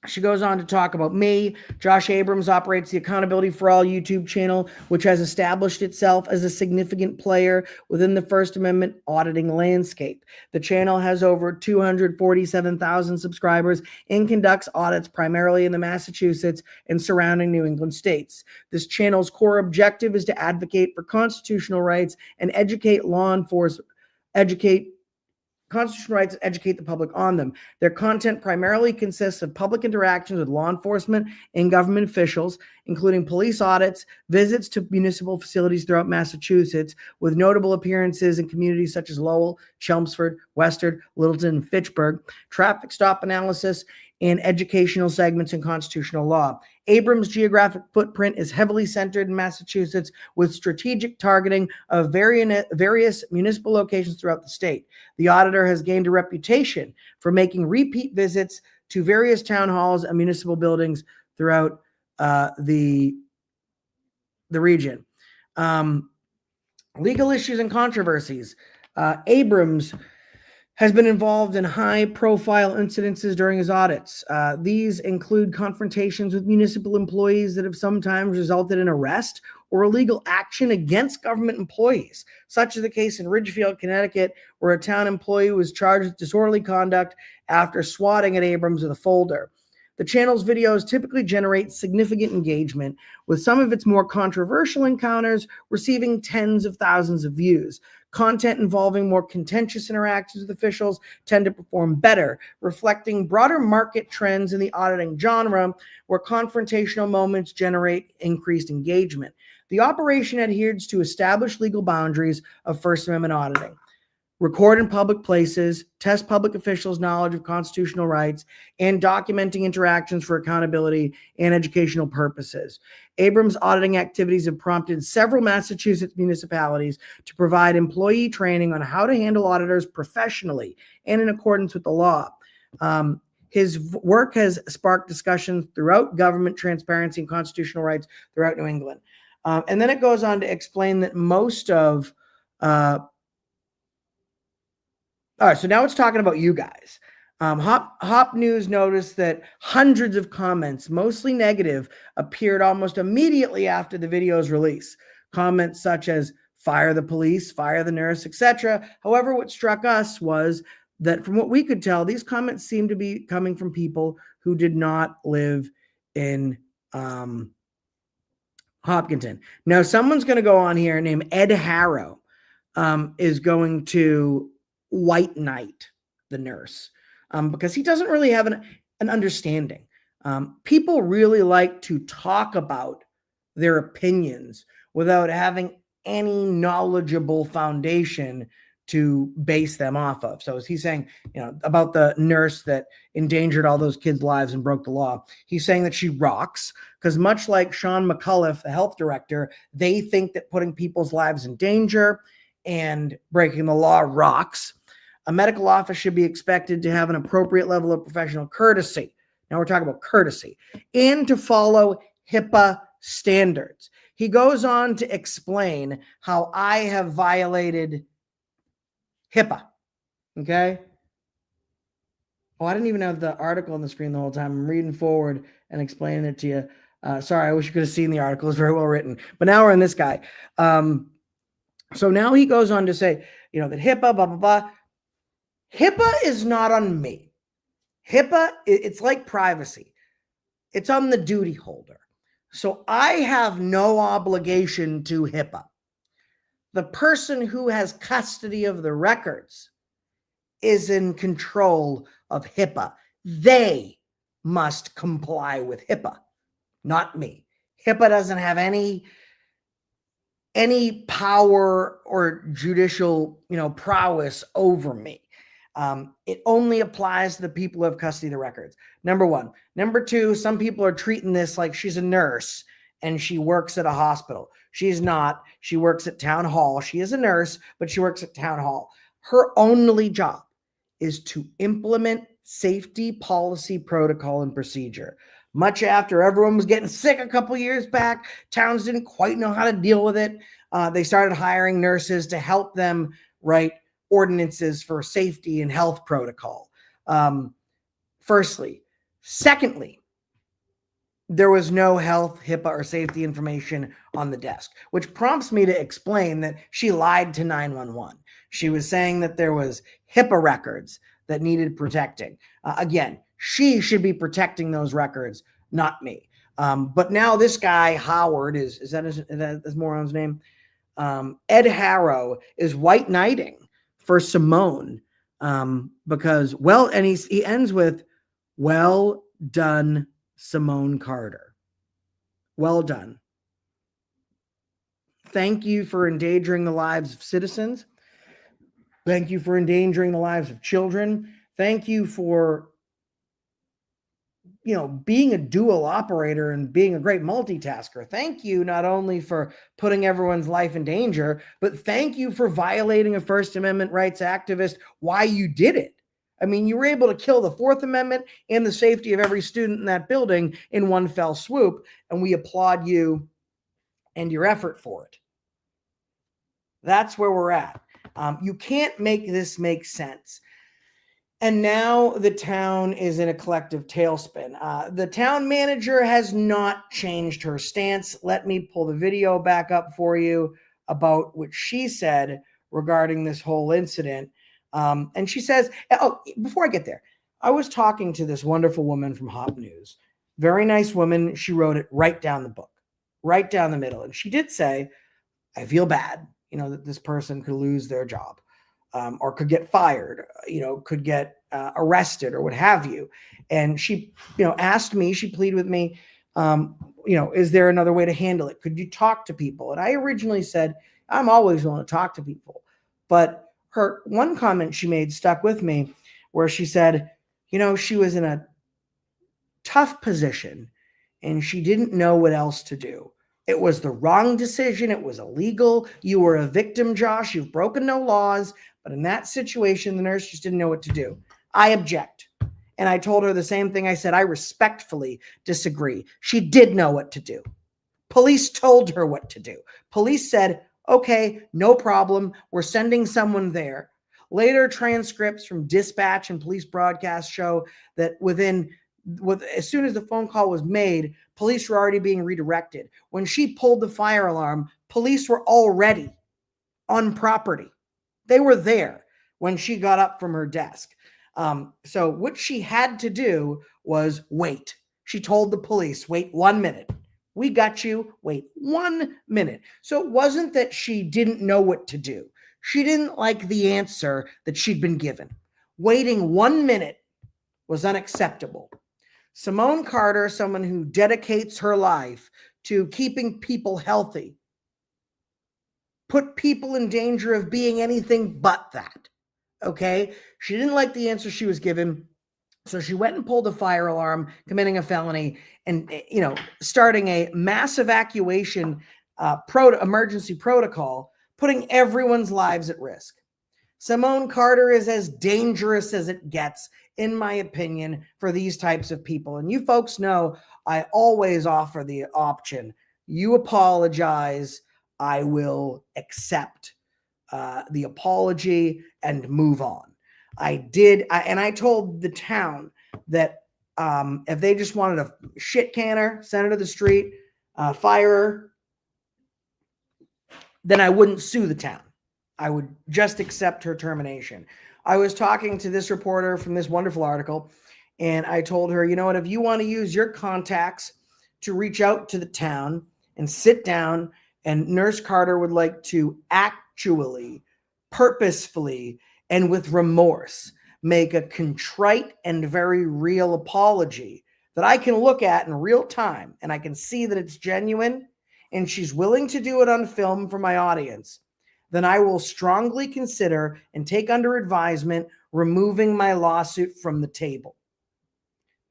She goes on to talk about me. Josh Abrams operates the Accountability for All YouTube channel, which has established itself as a significant player within the First Amendment auditing landscape. The channel has over 247,000 subscribers and conducts audits primarily in the Massachusetts and surrounding New England states. This channel's core objective is to advocate for constitutional rights and educate constitutional rights and educate the public on them. Their content primarily consists of public interactions with law enforcement and government officials, including police audits, visits to municipal facilities throughout Massachusetts, with notable appearances in communities such as Lowell, Chelmsford, Western, Littleton, and Fitchburg, traffic stop analysis, and educational segments in constitutional law. Abrams' geographic footprint is heavily centered in Massachusetts, with strategic targeting of various municipal locations throughout the state. The auditor has gained a reputation for making repeat visits to various town halls and municipal buildings throughout the region. Legal issues and controversies. Abrams has been involved in high-profile incidences during his audits. These include confrontations with municipal employees that have sometimes resulted in arrest or illegal action against government employees, such as the case in Ridgefield, Connecticut, where a town employee was charged with disorderly conduct after swatting at Abrams with a folder. The channel's videos typically generate significant engagement, with some of its more controversial encounters receiving tens of thousands of views. Content involving more contentious interactions with officials tend to perform better, reflecting broader market trends in the auditing genre, where confrontational moments generate increased engagement. The operation adheres to established legal boundaries of First Amendment auditing. Record in public places, test public officials' knowledge of constitutional rights, and documenting interactions for accountability and educational purposes. Abrams' auditing activities have prompted several Massachusetts municipalities to provide employee training on how to handle auditors professionally and in accordance with the law. His work has sparked discussions throughout government transparency and constitutional rights throughout New England. And then it goes on to explain that most of all right, so now it's talking about you guys. Hop News noticed that hundreds of comments, mostly negative, appeared almost immediately after the video's release. Comments such as "fire the police," "fire the nurse," etc. However, what struck us was that from what we could tell, these comments seem to be coming from people who did not live in Hopkinton. Now, someone's going to go on here named Ed Harrow is going to white knight the nurse because he doesn't really have an understanding. People really like to talk about their opinions without having any knowledgeable foundation to base them off of. So he's saying, about the nurse that endangered all those kids' lives and broke the law. He's saying that she rocks because much like Sean McAuliffe, the health director, they think that putting people's lives in danger and breaking the law rocks. A medical office should be expected to have an appropriate level of professional courtesy. Now we're talking about courtesy and to follow HIPAA standards. He goes on to explain how I have violated HIPAA. Okay. Oh, I didn't even have the article on the screen the whole time. I'm reading forward and explaining it to you. Sorry, I wish you could have seen the article. It's very well written. But now we're in this guy. So now he goes on to say, that HIPAA, blah, blah, blah. HIPAA is not on me. HIPAA, it's like privacy. It's on the duty holder. So I have no obligation to HIPAA. The person who has custody of the records is in control of HIPAA. They must comply with HIPAA, not me. HIPAA doesn't have any power or judicial, prowess over me. It only applies to the people who have custody of the records. Number one. Number two, some people are treating this like she's a nurse and she works at a hospital. She's not. She works at town hall. She is a nurse, but she works at town hall. Her only job is to implement safety policy, protocol, and procedure. Much after everyone was getting sick a couple years back, towns didn't quite know how to deal with it. They started hiring nurses to help them write ordinances for safety and health protocol. Firstly. Secondly, there was no health, HIPAA, or safety information on the desk, which prompts me to explain that she lied to 911. She was saying that there was HIPAA records that needed protecting. Again, she should be protecting those records, not me. But now this guy, Howard, is that his moron's name? Ed Harrow is white knighting for Simone because, and he ends with, well done, Simone Carter. Well done. Thank you for endangering the lives of citizens. Thank you for endangering the lives of children. Thank you for, being a dual operator and being a great multitasker. Thank you not only for putting everyone's life in danger, but thank you for violating a First Amendment rights activist why you did it. I mean, you were able to kill the Fourth Amendment and the safety of every student in that building in one fell swoop, and we applaud you and your effort for it. That's where we're at. You can't make this make sense. And now the town is in a collective tailspin. The town manager has not changed her stance. Let me pull the video back up for you about what she said regarding this whole incident. And she says, before I get there, I was talking to this wonderful woman from Hop News. Very nice woman. She wrote it right down the book, right down the middle. And she did say, I feel bad, that this person could lose their job. Or could get fired, could get arrested or what have you. And she, asked me, she pleaded with me, is there another way to handle it? Could you talk to people? And I originally said, I'm always willing to talk to people. But her one comment she made stuck with me where she said, she was in a tough position and she didn't know what else to do. It was the wrong decision. It was illegal. You were a victim, Josh. You've broken no laws. But in that situation, the nurse just didn't know what to do. I object. And I told her the same thing I said. I respectfully disagree. She did know what to do. Police told her what to do. Police said, okay, no problem. We're sending someone there. Later transcripts from dispatch and police broadcasts show that as soon as the phone call was made, police were already being redirected. When she pulled the fire alarm, police were already on property. They were there. when she got up from her desk. So what she had to do was wait. She told the police, wait 1 minute. We got you. Wait 1 minute. So it wasn't that she didn't know what to do. She didn't like the answer that she'd been given. Waiting 1 minute was unacceptable. Simone Carter, someone who dedicates her life to keeping people healthy, put people in danger of being anything but that. Okay? She didn't like the answer she was given. So she went and pulled a fire alarm, committing a felony, and starting a mass evacuation emergency protocol, putting everyone's lives at risk. Simone Carter is as dangerous as it gets, in my opinion, for these types of people. And you folks know I always offer the option. You apologize, I will accept the apology and move on. I told the town that if they just wanted a shit canner, send her to the street, fire her, then I wouldn't sue the town. I would just accept her termination. I was talking to this reporter from this wonderful article, and I told her, you know what, if you want to use your contacts to reach out to the town and sit down, and Nurse Carter would like to actually, purposefully, and with remorse, make a contrite and very real apology that I can look at in real time and I can see that it's genuine and she's willing to do it on film for my audience, then I will strongly consider and take under advisement removing my lawsuit from the table.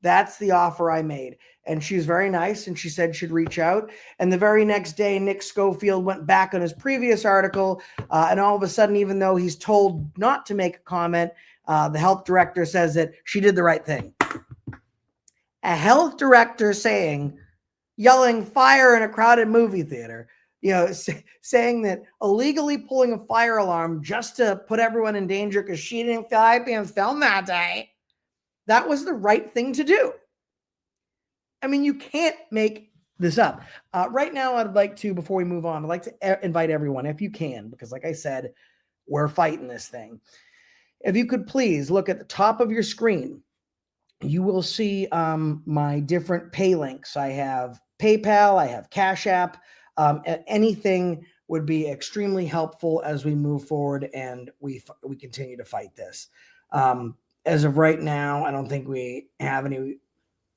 That's the offer I made. And she was very nice, and she said she'd reach out. And the very next day, Nick Schofield went back on his previous article, and all of a sudden, even though he's told not to make a comment, the health director says that she did the right thing. A health director yelling fire in a crowded movie theater, saying that illegally pulling a fire alarm just to put everyone in danger because she didn't feel like being filmed that day, that was the right thing to do. I mean, you can't make this up. Right now, I'd like to, before we move on, I'd like to invite everyone, if you can, because like I said, we're fighting this thing. If you could please look at the top of your screen, you will see my different pay links. I have PayPal, I have Cash App. Anything would be extremely helpful as we move forward and we continue to fight this. As of right now, I don't think we have any.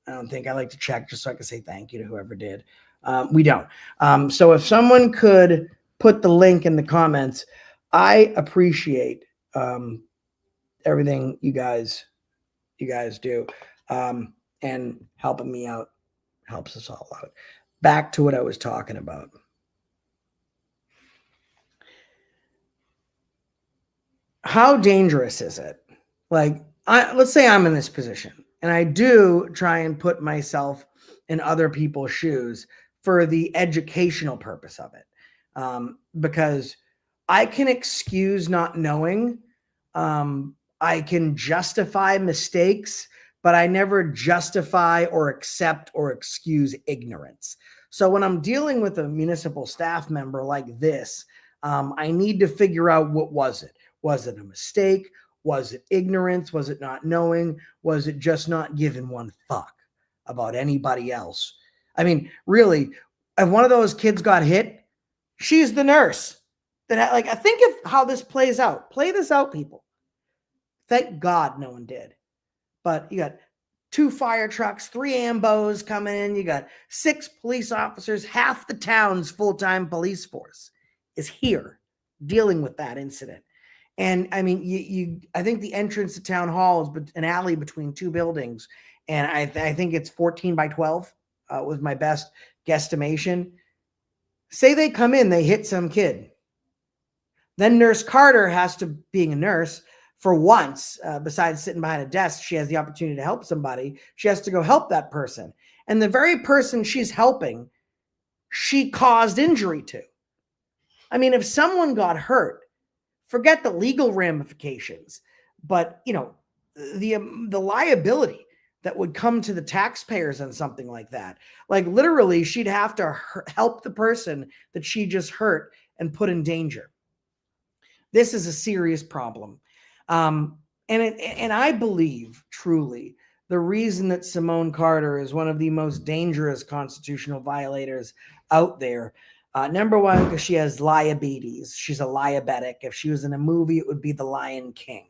I don't think. I like to check just so I can say thank you to whoever did. We don't. So if someone could put the link in the comments, I appreciate everything you guys do, and helping me out helps us all out. Back to what I was talking about. How dangerous is it? Like, let's say I'm in this position, and I do try and put myself in other people's shoes for the educational purpose of it, because I can excuse not knowing. I can justify mistakes, but I never justify or accept or excuse ignorance. So when I'm dealing with a municipal staff member like this, I need to figure out, what was it? Was it a mistake? Was it ignorance? Was it not knowing? Was it just not giving one fuck about anybody else? I mean, really, if one of those kids got hit, she's the nurse. I think of how this plays out. Play this out, people. Thank God no one did. But you got 2 fire trucks, 3 ambos coming in. You got 6 police officers. Half the town's full-time police force is here dealing with that incident. And I mean, I think the entrance to town hall is an alley between 2 buildings. And I think it's 14 by 12 was my best guesstimation. Say they come in, they hit some kid. Then Nurse Carter has to, being a nurse, for once, besides sitting behind a desk, she has the opportunity to help somebody. She has to go help that person. And the very person she's helping, she caused injury to. I mean, if someone got hurt, forget the legal ramifications, but the liability that would come to the taxpayers on something like that. Like literally, she'd have to help the person that she just hurt and put in danger. This is a serious problem. And I believe truly the reason that Simone Carter is one of the most dangerous constitutional violators out there. Number one, because she has liabetes. She's a liabetic. If she was in a movie, it would be The Lion King.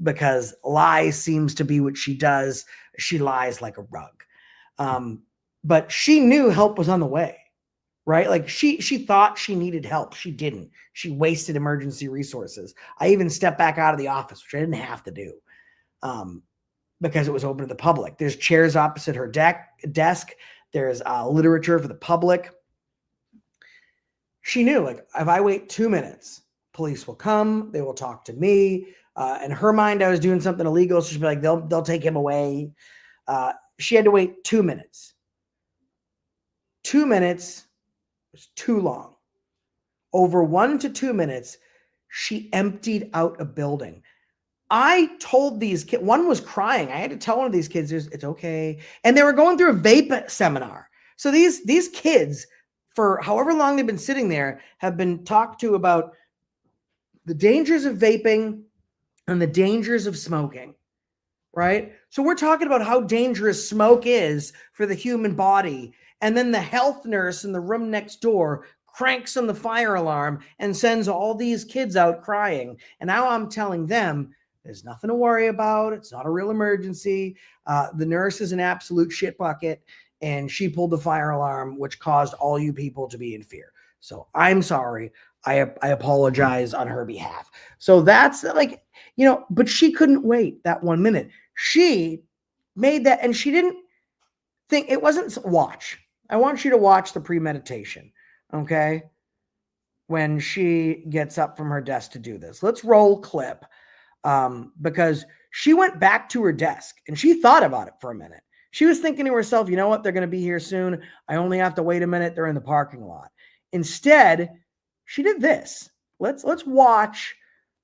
Because lie seems to be what she does. She lies like a rug. But she knew help was on the way, right? Like she thought she needed help. She didn't. She wasted emergency resources. I even stepped back out of the office, which I didn't have to do, because it was open to the public. There's chairs opposite her desk. There's literature for the public. She knew, like, if I wait 2 minutes, police will come. They will talk to me. In her mind, I was doing something illegal. So she'd be like, they'll take him away. She had to wait 2 minutes. 2 minutes was too long. Over 1 to 2 minutes, she emptied out a building. I told these kids, one was crying. I had to tell one of these kids, it's okay. And they were going through a vape seminar. So these kids, for however long they've been sitting there, have been talked to about the dangers of vaping and the dangers of smoking, right? So we're talking about how dangerous smoke is for the human body. And then the health nurse in the room next door cranks on the fire alarm and sends all these kids out crying. And now I'm telling them there's nothing to worry about. It's not a real emergency. The nurse is an absolute shit bucket, and she pulled the fire alarm, which caused all you people to be in fear. So I'm sorry. I apologize on her behalf. So that's like, but she couldn't wait that 1 minute. She made that, and she didn't think it wasn't watch. I want you to watch the premeditation. Okay. When she gets up from her desk to do this, let's roll clip. Because she went back to her desk and she thought about it for a minute. She was thinking to herself, you know what? They're going to be here soon. I only have to wait a minute. They're in the parking lot. Instead, she did this. Let's watch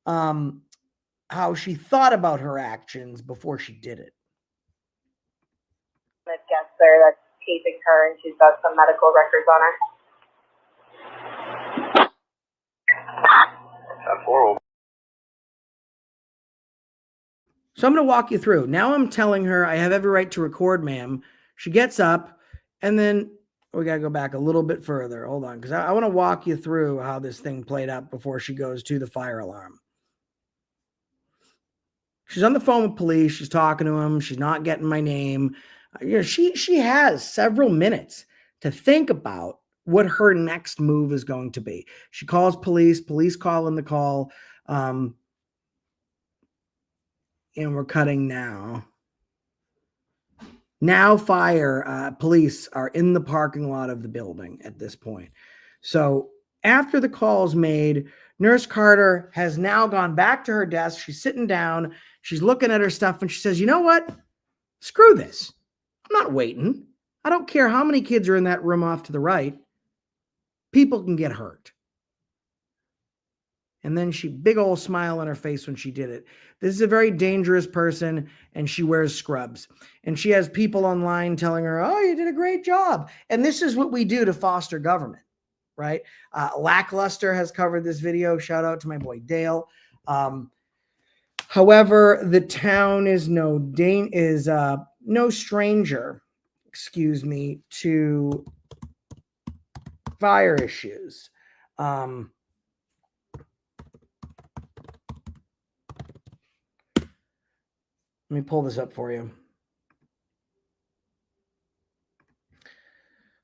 how she thought about her actions before she did it. The guest there that's taping her, and she's got some medical records on her. That's horrible. So I'm going to walk you through. Now I'm telling her I have every right to record, ma'am. She gets up, and then we got to go back a little bit further. Hold on, because I want to walk you through how this thing played out before she goes to the fire alarm. She's on the phone with police. She's talking to him. She's not getting my name. She has several minutes to think about what her next move is going to be. She calls police. Police call in the call. And we're cutting now. Now police are in the parking lot of the building at this point. So after the call is made, Nurse Carter has now gone back to her desk. She's sitting down. She's looking at her stuff, and she says, you know what? Screw this. I'm not waiting. I don't care how many kids are in that room off to the right. People can get hurt. And then big old smile on her face when she did it. This is a very dangerous person, and she wears scrubs. And she has people online telling her, oh, you did a great job. And this is what we do to foster government, right? Lackluster has covered this video. Shout out to my boy Dale. However, the town is no stranger, to fire issues. Let me pull this up for you.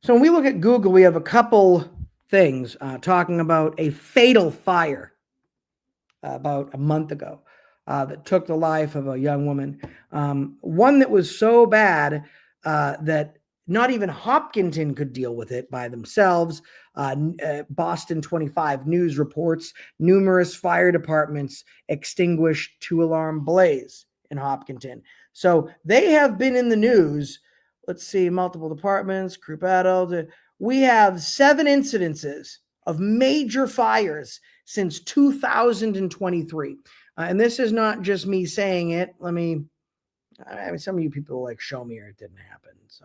So when we look at Google, we have a couple things talking about a fatal fire about a month ago that took the life of a young woman. One that was so bad that not even Hopkinton could deal with it by themselves. Boston 25 News reports numerous fire departments extinguished 2-alarm blaze in Hopkinton. So they have been in the news. Let's see, multiple departments, crew battle. We have 7 incidences of major fires since 2023. And this is not just me saying it. Some of you people like show me or it didn't happen. So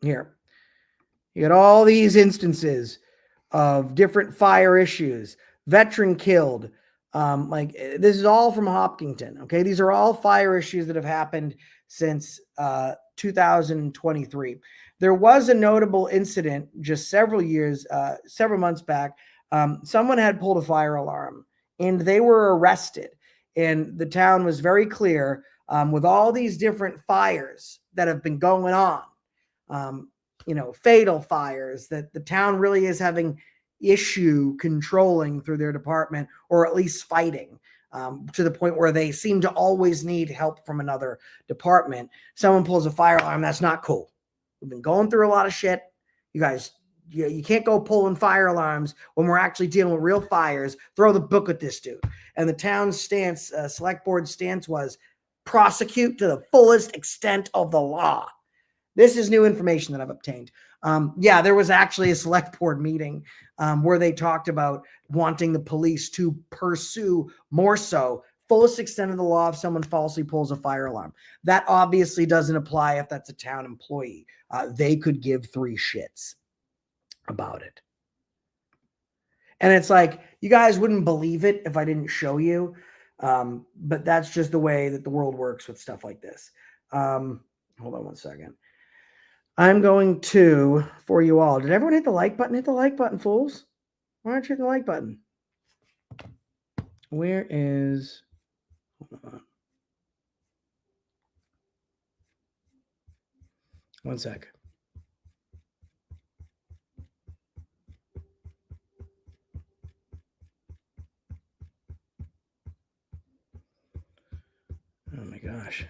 here, you got all these instances of different fire issues, veteran killed, This is all from Hopkinton. Okay. These are all fire issues that have happened since 2023. There was a notable incident just several months back. Someone had pulled a fire alarm and they were arrested. And the town was very clear with all these different fires that have been going on, fatal fires that the town really is having issue controlling through their department, or at least fighting to the point where they seem to always need help from another department. Someone pulls a fire alarm. That's not cool. We've been going through a lot of shit. You guys, you can't go pulling fire alarms when we're actually dealing with real fires. Throw the book at this dude. And the town's stance, select board stance, was prosecute to the fullest extent of the law. This is new information that I've obtained. There was actually a select board meeting where they talked about wanting the police to pursue more so fullest extent of the law if someone falsely pulls a fire alarm. That obviously doesn't apply if that's a town employee. They could give 3 shits about it. And it's like, you guys wouldn't believe it if I didn't show you. But that's just the way that the world works with stuff like this. Hold on one second. I'm going to, for you all, did everyone hit the like button? Hit the like button, fools. Why aren't you hitting the like button? Where is, hold on. One sec. Oh my gosh.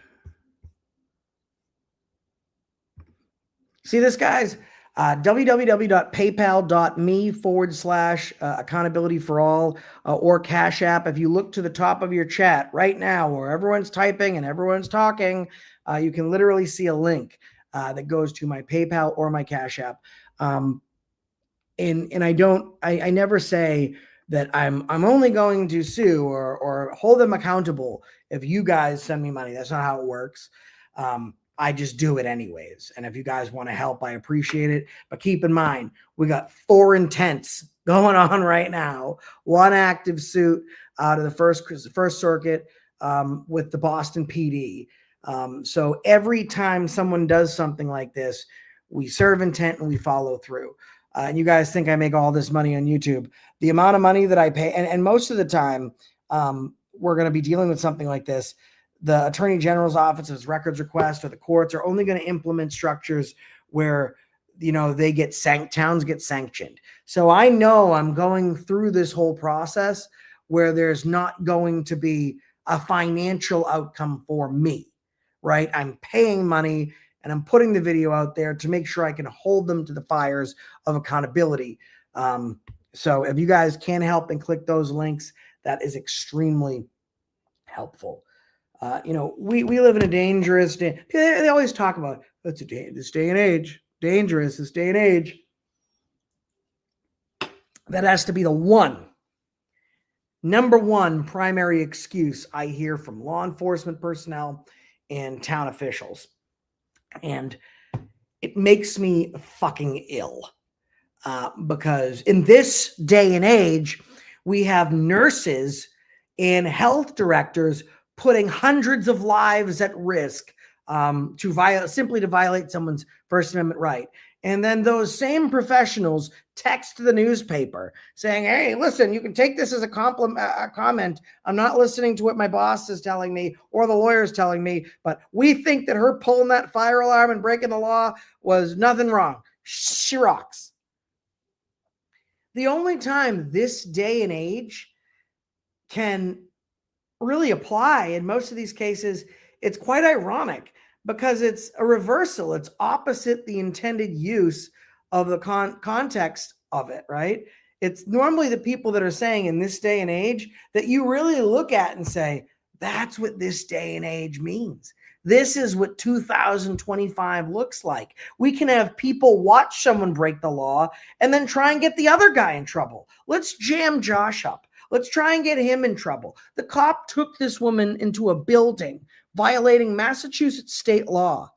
See this, guys? www.paypal.me/accountability for all or Cash App. If you look to the top of your chat right now where everyone's typing and everyone's talking, you can literally see a link that goes to my PayPal or my Cash App. And I never say that I'm only going to sue or hold them accountable if you guys send me money. That's not how it works. I just do it anyways. And if you guys want to help, I appreciate it. But keep in mind, we got 4 intents going on right now. 1 active suit out of the first circuit with the Boston PD. So every time someone does something like this, we serve intent and we follow through. And you guys think I make all this money on YouTube. The amount of money that I pay, and most of the time, we're going to be dealing with something like this. The Attorney General's office's records request or the courts are only going to implement structures where, they towns get sanctioned. So I know I'm going through this whole process where there's not going to be a financial outcome for me, right? I'm paying money and I'm putting the video out there to make sure I can hold them to the fires of accountability. So if you guys can help and click those links, that is extremely helpful. We live in a dangerous day. They always talk about this day and age, dangerous, this day and age. That has to be the number one primary excuse I hear from law enforcement personnel and town officials. And it makes me fucking ill because in this day and age, we have nurses and health directors putting hundreds of lives at risk to violate someone's First Amendment right. And then those same professionals text the newspaper saying, hey, listen, you can take this as a comment. I'm not listening to what my boss is telling me or the lawyer's telling me, but we think that her pulling that fire alarm and breaking the law was nothing wrong. She rocks. The only time this day and age can really apply in most of these cases, it's quite ironic because it's a reversal. It's opposite the intended use of the context of it, right? It's normally the people that are saying in this day and age that you really look at and say, that's what this day and age means. This is what 2025 looks like. We can have people watch someone break the law and then try and get the other guy in trouble. Let's jam Josh up. Let's try and get him in trouble. The cop took this woman into a building violating Massachusetts state law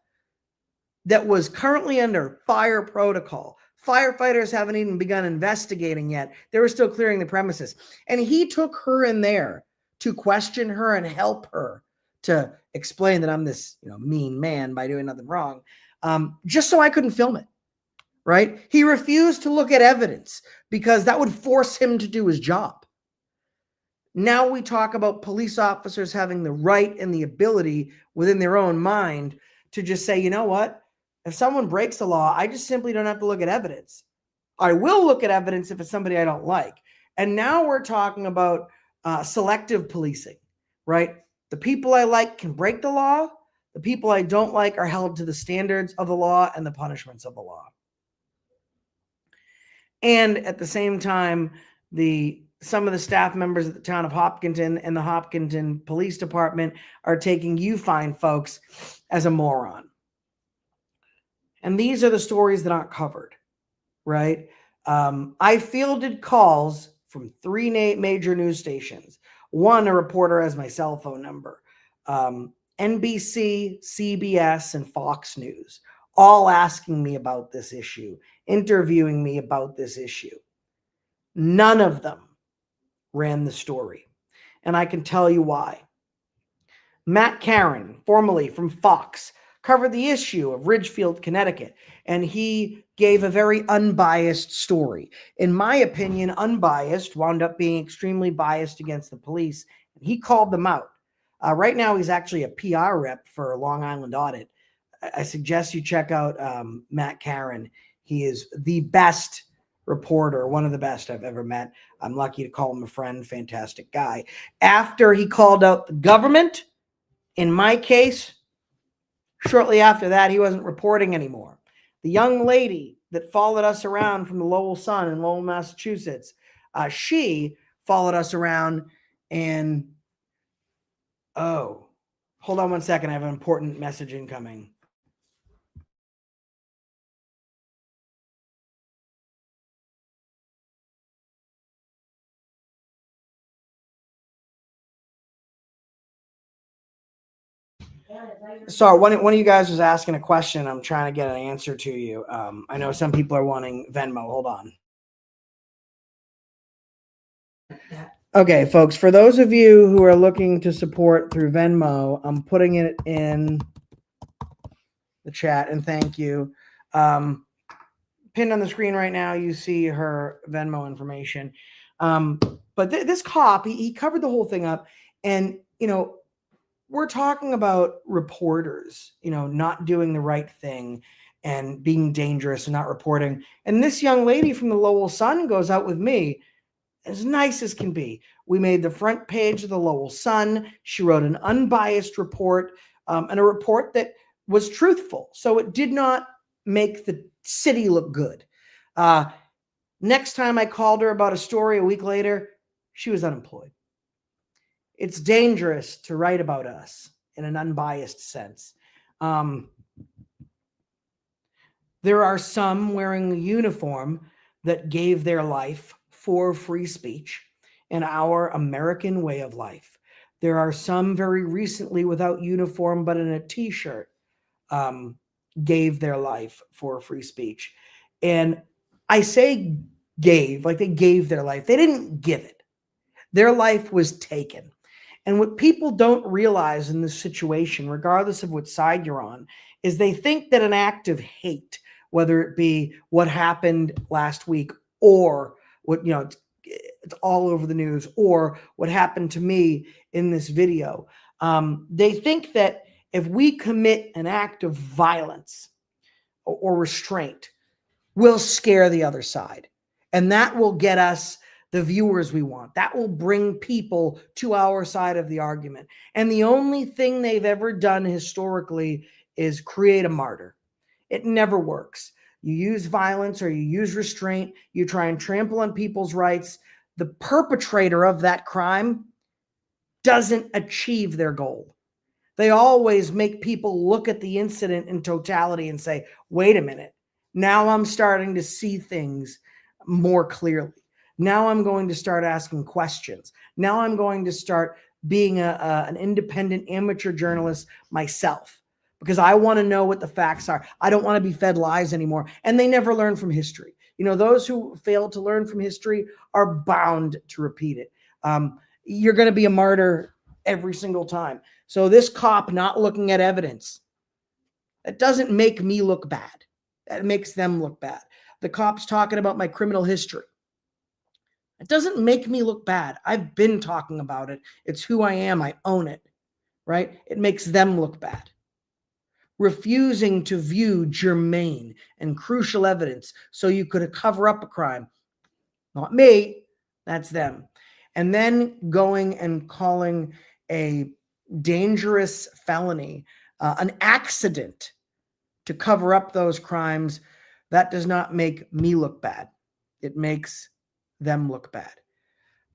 that was currently under fire protocol, Firefighters haven't even begun investigating yet. They were still clearing the premises. And he took her in there to question her and help her to explain that I'm this, mean man by doing nothing wrong, just so I couldn't film it, right? He refused to look at evidence because that would force him to do his job. Now we talk about police officers having the right and the ability within their own mind to just say, you know what? If someone breaks the law, I just simply don't have to look at evidence. I will look at evidence if it's somebody I don't like. And now we're talking about selective policing, right? The people I like can break the law. The people I don't like are held to the standards of the law and the punishments of the law. And at the same time, some of the staff members at the town of Hopkinton and the Hopkinton Police Department are taking you fine folks as a moron. And these are the stories that aren't covered, right? I fielded calls from 3 major news stations. One, a reporter has my cell phone number. NBC, CBS, and Fox News, all asking me about this issue, interviewing me about this issue. None of them ran the story. And I can tell you why. Matt Caron, formerly from Fox, covered the issue of Ridgefield, Connecticut, and he gave a very unbiased story. In my opinion, unbiased wound up being extremely biased against the police, and he called them out. Right now, he's actually a PR rep for Long Island Audit. I suggest you check out Matt Caron. He is the best reporter, one of the best I've ever met. I'm lucky to call him a friend, fantastic guy. After he called out the government, in my case, shortly after that, he wasn't reporting anymore. The young lady that followed us around from the Lowell Sun in Lowell, Massachusetts, she followed us around and, hold on one second. I have an important message incoming. Sorry, one of you guys was asking a question. I'm trying to get an answer to you. I know some people are wanting Venmo. Hold on. Okay, folks, for those of you who are looking to support through Venmo, I'm putting it in the chat, and thank you. Pinned on the screen right now, you see her Venmo information. But this cop, he covered the whole thing up, and, we're talking about reporters, not doing the right thing and being dangerous and not reporting. And this young lady from the Lowell Sun goes out with me, as nice as can be. We made the front page of the Lowell Sun. She wrote an unbiased report, and a report that was truthful. So it did not make the city look good. Next time I called her about a story a week later, she was unemployed. It's dangerous to write about us in an unbiased sense. There are some wearing a uniform that gave their life for free speech and our American way of life. There are some very recently without uniform but in a t-shirt gave their life for free speech. And I say gave, like they gave their life. They didn't give it. Their life was taken. And what people don't realize in this situation, regardless of what side you're on, is they think that an act of hate, whether it be what happened last week or what, it's all over the news, or what happened to me in this video, they think that if we commit an act of violence or restraint, we'll scare the other side. And that will get us the viewers we want. That will bring people to our side of the argument. And the only thing they've ever done historically is create a martyr. It never works. You use violence or you use restraint. You try and trample on people's rights. The perpetrator of that crime doesn't achieve their goal. They always make people look at the incident in totality and say, wait a minute, now I'm starting to see things more clearly. Now I'm going to start asking questions. Now I'm going to start being an independent amateur journalist myself. because I want to know what the facts are. I don't want to be fed lies anymore. And they never learn from history. You know, those who fail to learn from history are bound to repeat it. You're going to be a martyr every single time. So this cop not looking at evidence, it doesn't make me look bad. That makes them look bad. The cop's talking about my criminal history. It doesn't make me look bad. I've been talking about it. It's who I am. I own it, right? It makes them look bad. Refusing to view germane and crucial evidence so you could cover up a crime. Not me, that's them. And then going and calling a dangerous felony an accident to cover up those crimes, that does not make me look bad. It makes them look bad.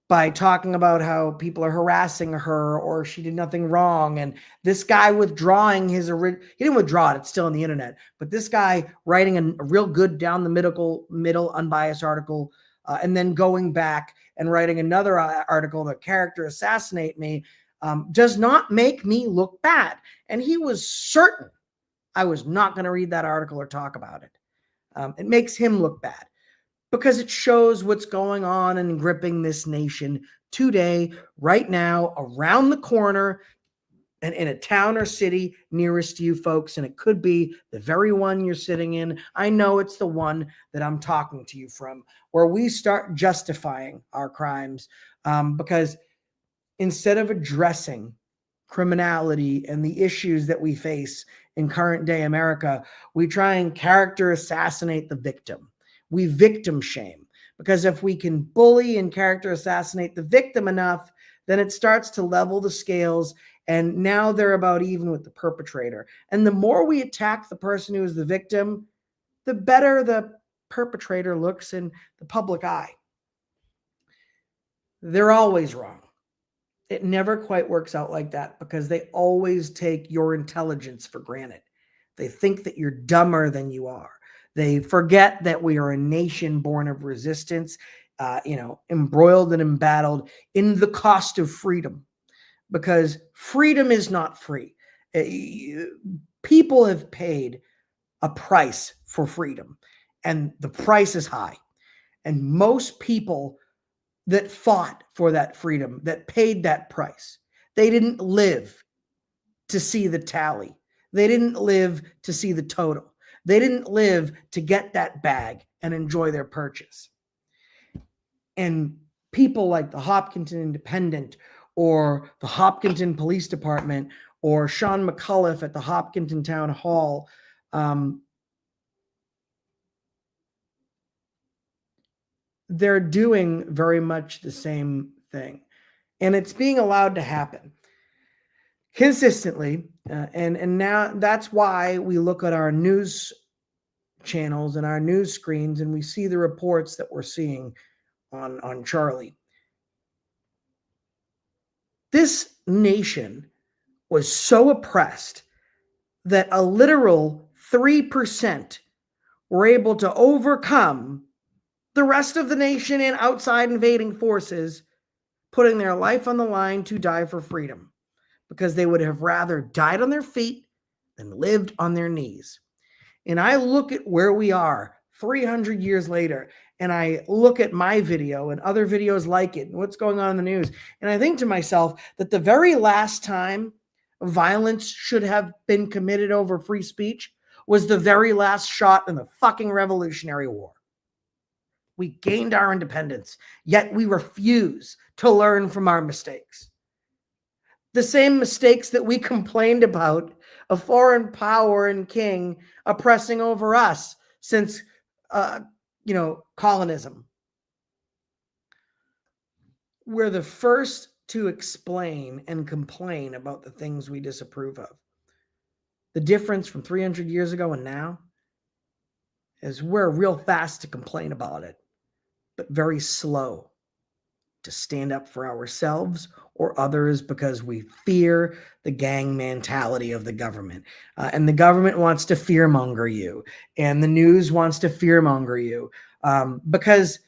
By talking about how people are harassing her or she did nothing wrong. And this guy withdrawing his he didn't withdraw it, it's still on the internet. But this guy writing a real good down the middle unbiased article and then going back and writing another article, The Character Assassinate Me, does not make me look bad. And he was certain I was not going to read that article or talk about it. It makes him look bad because it shows what's going on and gripping this nation today, right now, around the corner, and in a town or city nearest to you folks. And it could be the very one you're sitting in. I know it's the one that I'm talking to you from, where we start justifying our crimes because instead of addressing criminality and the issues that we face in current day America, we try and character assassinate the victim. We victim shame, because if we can bully and character assassinate the victim enough, then it starts to level the scales. And now they're about even with the perpetrator. And the more we attack the person who is the victim, the better the perpetrator looks in the public eye. They're always wrong. It never quite works out like that because they always take your intelligence for granted. They think that you're dumber than you are. They forget that we are a nation born of resistance, embroiled and embattled in the cost of freedom, because freedom is not free. People have paid a price for freedom, and the price is high. And most people that fought for that freedom, that paid that price, they didn't live to see the tally. They didn't live to see the total. They didn't live to get that bag and enjoy their purchase. And people like the Hopkinton Independent or the Hopkinton Police Department or Sean McCullough at the Hopkinton Town Hall, they're doing very much the same thing. And it's being allowed to happen consistently. And now that's why we look at our news channels and our news screens and we see the reports that we're seeing on Charlie. This nation was so oppressed that a literal 3% were able to overcome the rest of the nation and outside invading forces, putting their life on the line to die for freedom, because they would have rather died on their feet than lived on their knees. And I look at where we are 300 years later, and I look at my video and other videos like it and what's going on in the news, and I think to myself that the very last time violence should have been committed over free speech was the very last shot in the fucking Revolutionary War. We gained our independence, yet we refuse to learn from our mistakes. The same mistakes that we complained about a foreign power and king oppressing over us since, colonism. We're the first to explain and complain about the things we disapprove of. The difference from 300 years ago and now is we're real fast to complain about it, but very slow to stand up for ourselves or others because we fear the gang mentality of the government. And the government wants to fearmonger you, and the news wants to fearmonger you because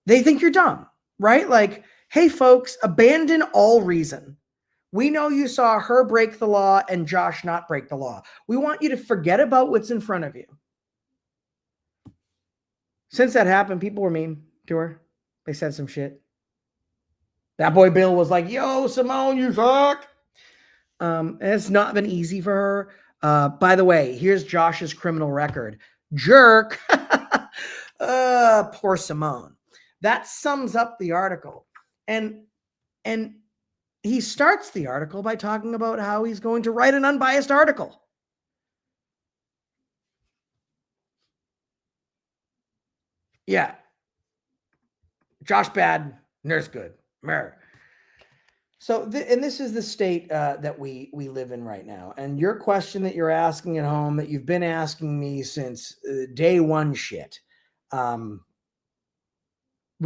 they think you're dumb, right? Like, hey, folks, abandon all reason. We know you saw her break the law and Josh not break the law. We want you to forget about what's in front of you. Since that happened, people were mean to her. They said some shit. That boy Bill was like, yo, Simone, you suck. And it's not been easy for her. By the way, here's Josh's criminal record. Jerk. Poor Simone. That sums up the article. And he starts the article by talking about how he's going to write an unbiased article. Yeah. Josh bad, nurse good. Mer. So, and this is the state that we live in right now. And your question that you're asking at home, that you've been asking me since day one shit. We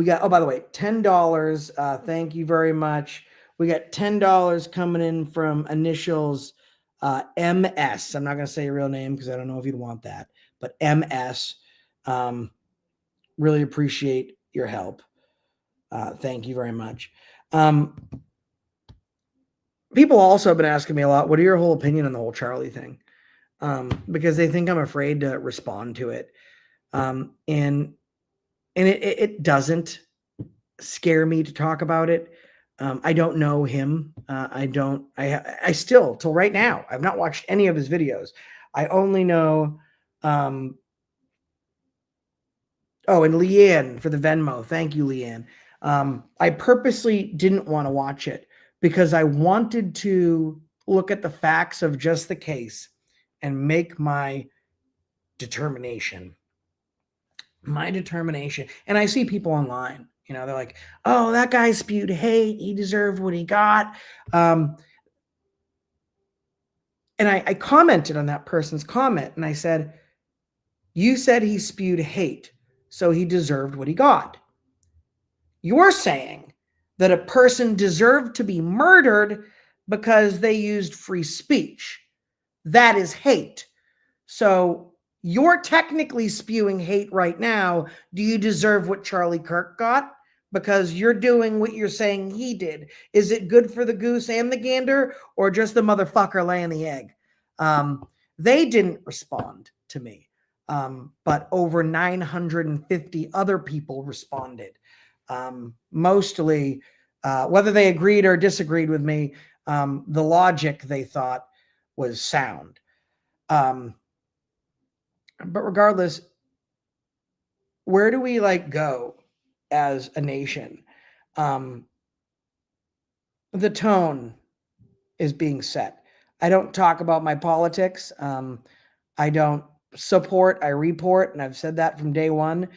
got, oh, by the way, $10. Thank you very much. We got $10 coming in from initials MS. I'm not going to say your real name because I don't know if you'd want that, but MS. Really appreciate your help. Thank you very much. People also have been asking me a lot, what are your whole opinion on the whole Charlie thing? Because they think I'm afraid to respond to it. And it doesn't scare me to talk about it. I don't know him. I still, till right now, I've not watched any of his videos. I only know, oh, and Leanne for the Venmo. Thank you, Leanne. I purposely didn't want to watch it because I wanted to look at the facts of just the case and make my determination. And I see people online, they're like, oh, that guy spewed hate. He deserved what he got. And I commented on that person's comment and I said, you said he spewed hate, so he deserved what he got. You're saying that a person deserved to be murdered because they used free speech. That is hate. So you're technically spewing hate right now. Do you deserve what Charlie Kirk got? Because you're doing what you're saying he did. Is it good for the goose and the gander, or just the motherfucker laying the egg? They didn't respond to me, but over 950 other people responded. Mostly, whether they agreed or disagreed with me, the logic they thought was sound. But regardless, where do we go as a nation? The tone is being set. I don't talk about my politics. I don't support, I report, and I've said that from day one.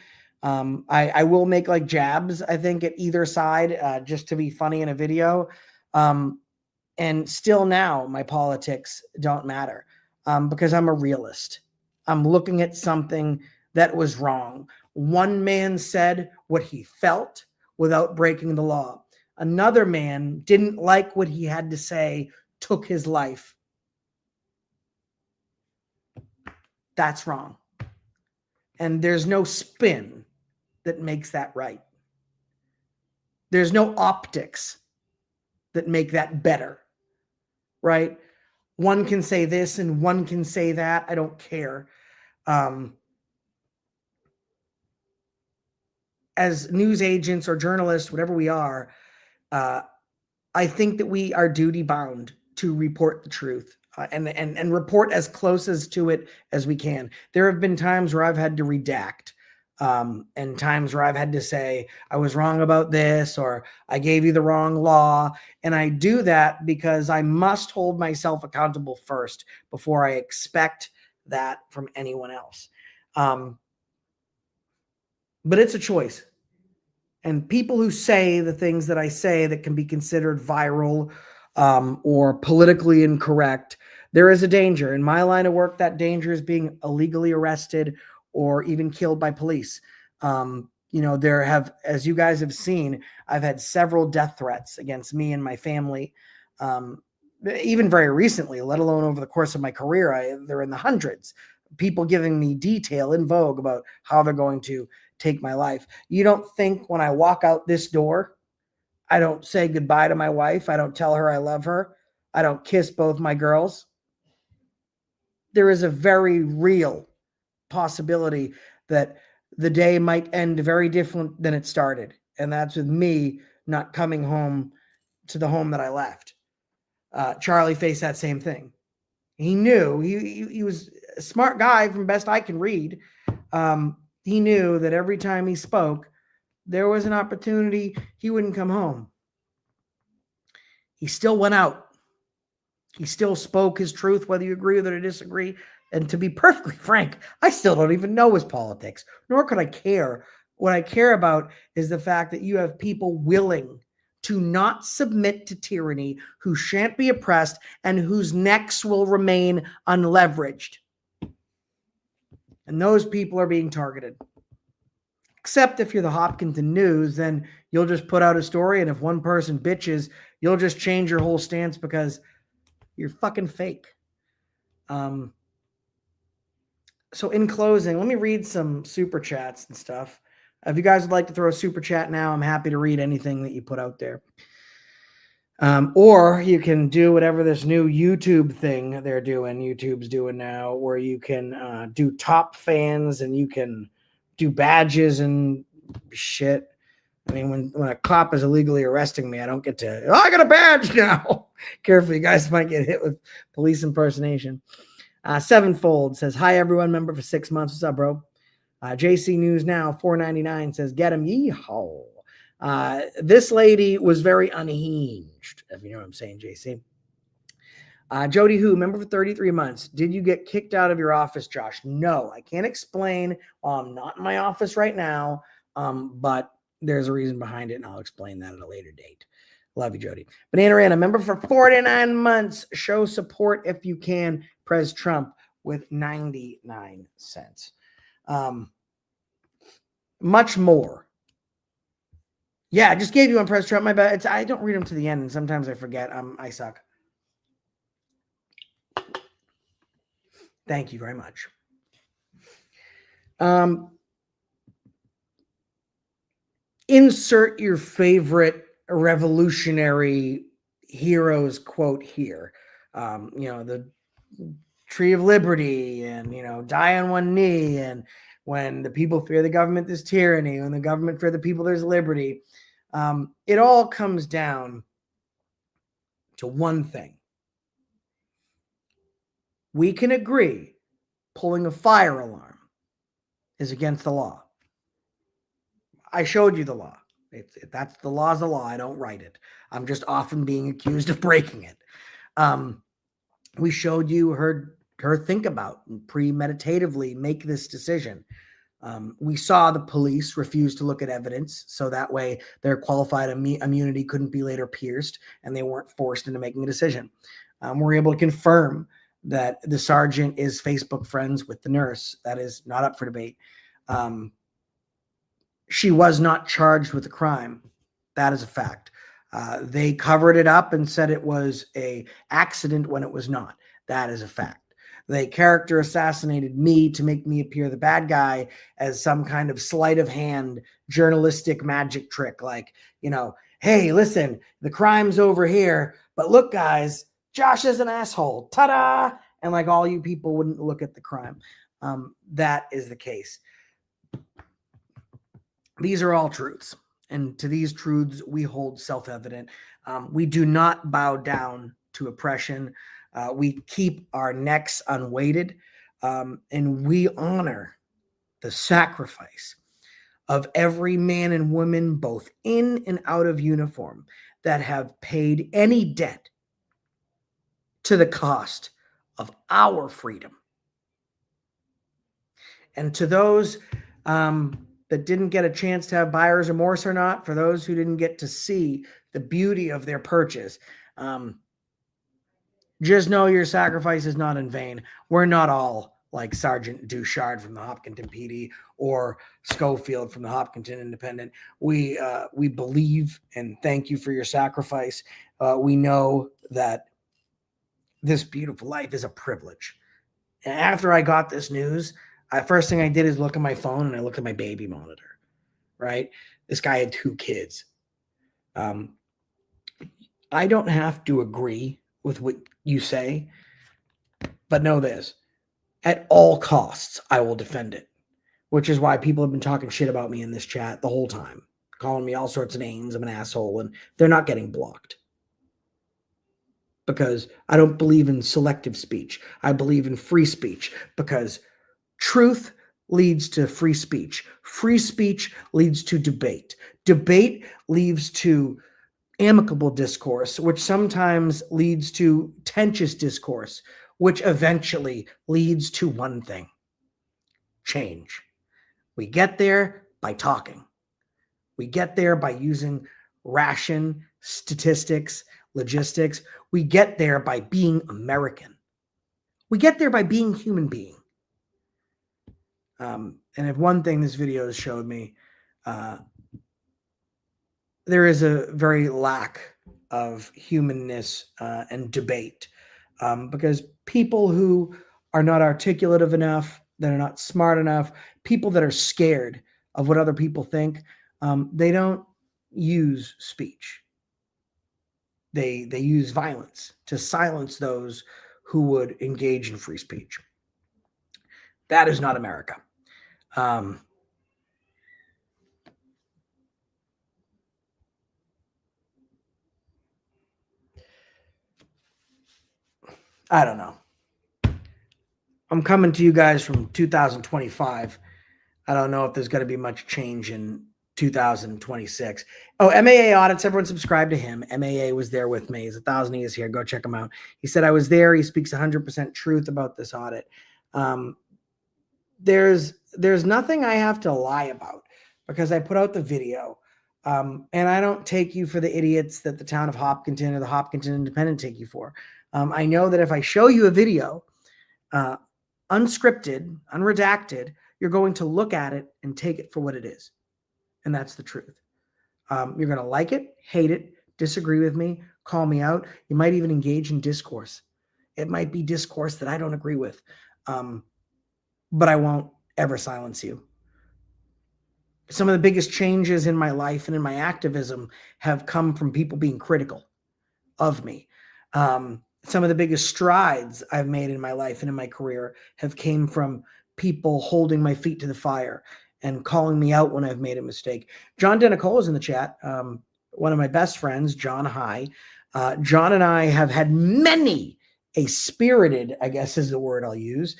I will make jabs, I think, at either side, just to be funny in a video. And still now, my politics don't matter because I'm a realist. I'm looking at something that was wrong. One man said what he felt without breaking the law. Another man didn't like what he had to say, took his life. That's wrong. And there's no spin that makes that right. There's no optics that make that better, right? One can say this and one can say that. I don't care. As news agents or journalists, whatever we are, I think that we are duty bound to report the truth and report as close as to it as we can. There have been times where I've had to redact. And times where I've had to say, I was wrong about this, or I gave you the wrong law. And I do that because I must hold myself accountable first before I expect that from anyone else. But it's a choice. And people who say the things that I say that can be considered viral or politically incorrect, there is a danger. In my line of work, that danger is being illegally arrested or even killed by police. There have, as you guys have seen, I've had several death threats against me and my family, even very recently, let alone over the course of my career. They're in the hundreds. People giving me detail in Vogue about how they're going to take my life. You don't think when I walk out this door, I don't say goodbye to my wife. I don't tell her I love her. I don't kiss both my girls. There is a very real possibility that the day might end very different than it started. And that's with me not coming home to the home that I left. Charlie faced that same thing. He knew he was a smart guy from best I can read. He knew that every time he spoke, there was an opportunity he wouldn't come home. He still went out. He still spoke his truth, whether you agree with it or disagree. And to be perfectly frank, I still don't even know his politics, nor could I care. What I care about is the fact that you have people willing to not submit to tyranny, who shan't be oppressed, and whose necks will remain unleveraged. And those people are being targeted. Except if you're the Hopkinton News, then you'll just put out a story, and if one person bitches, you'll just change your whole stance because you're fucking fake. So in closing, let me read some super chats and stuff. If you guys would like to throw a super chat now, I'm happy to read anything that you put out there. Or you can do whatever this new YouTube thing YouTube's doing now, where you can do top fans and you can do badges and shit. I mean, when a cop is illegally arresting me, I don't get to, I got a badge now. Careful, you guys might get hit with police impersonation. Sevenfold says, hi, everyone. Member for 6 months. What's up, bro? JC News Now, $4.99 says, get him, yeehaw. This lady was very unhinged, if you know what I'm saying, JC. Jody Who, member for 33 months. Did you get kicked out of your office, Josh? No, I can't explain. I'm not in my office right now, but there's a reason behind it, and I'll explain that at a later date. Love you, Jody. Banana Rana, member for 49 months. Show support if you can. Pres Trump with 99 cents. Much more. Yeah, I just gave you one, Pres Trump. My bad. I don't read them to the end, and sometimes I forget. I suck. Thank you very much. Insert your favorite revolutionary heroes quote here. The Tree of Liberty and, die on one knee. And when the people fear the government, there's tyranny. When the government fear the people, there's liberty. It all comes down to one thing. We can agree pulling a fire alarm is against the law. I showed you the law. That's the law's the law. I don't write it. I'm just often being accused of breaking it. We showed you her think about and premeditatively make this decision. We saw the police refuse to look at evidence, so that way their qualified immunity couldn't be later pierced, and they weren't forced into making a decision. We're able to confirm that the sergeant is Facebook friends with the nurse. That is not up for debate. She was not charged with a crime. That is a fact. They covered it up and said it was an accident when it was not. That is a fact. They character assassinated me to make me appear the bad guy as some kind of sleight of hand journalistic magic trick. Like, hey, listen, the crime's over here, but look, guys, Josh is an asshole. Ta-da! And like all you people wouldn't look at the crime. That is the case. These are all truths. And to these truths, we hold self-evident. We do not bow down to oppression. We keep our necks unweighted, and we honor the sacrifice of every man and woman, both in and out of uniform, that have paid any debt to the cost of our freedom. And to those that didn't get a chance to have buyer's remorse or not, for those who didn't get to see the beauty of their purchase, just know your sacrifice is not in vain. We're not all like Sergeant Duchard from the Hopkinton PD or Schofield from the Hopkinton Independent. We believe and thank you for your sacrifice. We know that this beautiful life is a privilege. And after I got this news, first thing I did is look at my phone and I looked at my baby monitor, right? This guy had 2 kids. I don't have to agree with what you say. But know this, at all costs, I will defend it, which is why people have been talking shit about me in this chat the whole time, calling me all sorts of names. I'm an asshole, and they're not getting blocked. Because I don't believe in selective speech. I believe in free speech, because truth leads to free speech. Free speech leads to debate. Debate leads to amicable discourse, which sometimes leads to tenuous discourse, which eventually leads to one thing: change. We get there by talking. We get there by using ration, statistics, logistics. We get there by being American. We get there by being human being. And if one thing this video has showed me, there is a very lack of humanness and debate, because people who are not articulative enough, that are not smart enough, people that are scared of what other people think, they don't use speech. They use violence to silence those who would engage in free speech. That is not America. I don't know. I'm coming to you guys from 2025. I don't know if there's going to be much change in 2026. Oh, MAA audits. Everyone subscribe to him. MAA was there with me. He's 1,000 years here. Go check him out. He said I was there. He speaks 100% truth about this audit. There's nothing I have to lie about, because I put out the video. And I don't take you for the idiots that the town of Hopkinton or the Hopkinton Independent take you for. I know that if I show you a video, unscripted, unredacted, you're going to look at it and take it for what it is. And that's the truth. You're going to like it, hate it, disagree with me, call me out. You might even engage in discourse. It might be discourse that I don't agree with. But I won't ever silence you. Some of the biggest changes in my life and in my activism have come from people being critical of me. Some of the biggest strides I've made in my life and in my career have came from people holding my feet to the fire and calling me out when I've made a mistake. John Denicola is in the chat. One of my best friends, John High. John and I have had many a spirited, I guess is the word I'll use,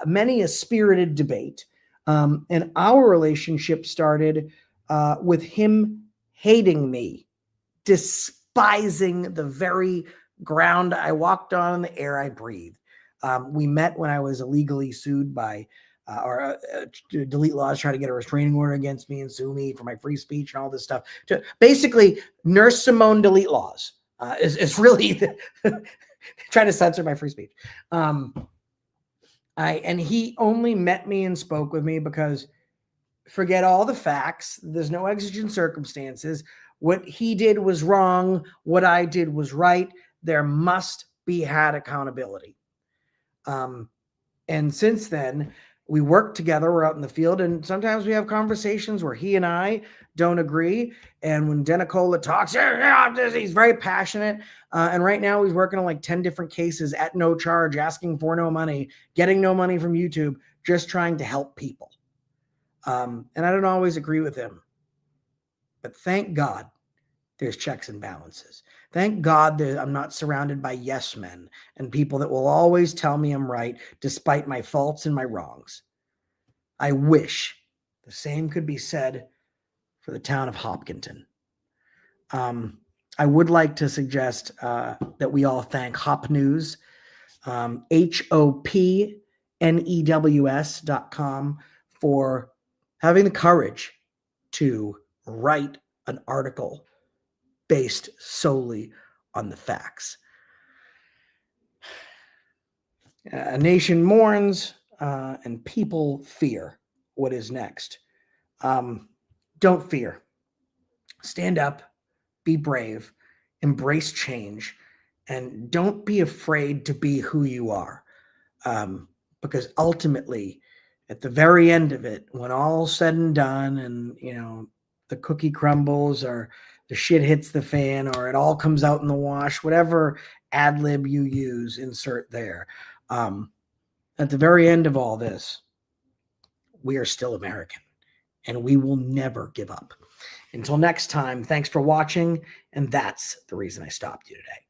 many a spirited debate. And our relationship started with him hating me, despising the very ground I walked on and the air I breathed. We met when I was illegally sued by, Delete Laws trying to get a restraining order against me and sue me for my free speech and all this stuff. Basically, Nurse Simone Delete Laws is really trying to censor my free speech. And he only met me and spoke with me because, forget all the facts, there's no exigent circumstances. What he did was wrong. What I did was right. There must be had accountability. And since then, we work together. We're out in the field, and sometimes we have conversations where he and I don't agree. And when Denicola talks, he's very passionate. And right now he's working on like 10 different cases at no charge, asking for no money, getting no money from YouTube, just trying to help people. And I don't always agree with him. But thank God there's checks and balances. Thank God that I'm not surrounded by yes men and people that will always tell me I'm right despite my faults and my wrongs. I wish the same could be said for the town of Hopkinton. I would like to suggest that we all thank Hop News, HOPNEWS.com, for having the courage to write an article based solely on the facts. A nation mourns and people fear what is next. Don't fear. Stand up, be brave, embrace change, and don't be afraid to be who you are. Because ultimately, at the very end of it, when all's said and done and, the cookie crumbles or the shit hits the fan or it all comes out in the wash, whatever ad lib you use, insert there. At the very end of all this, we are still American and we will never give up. Until next time, thanks for watching. And that's the reason I stopped you today.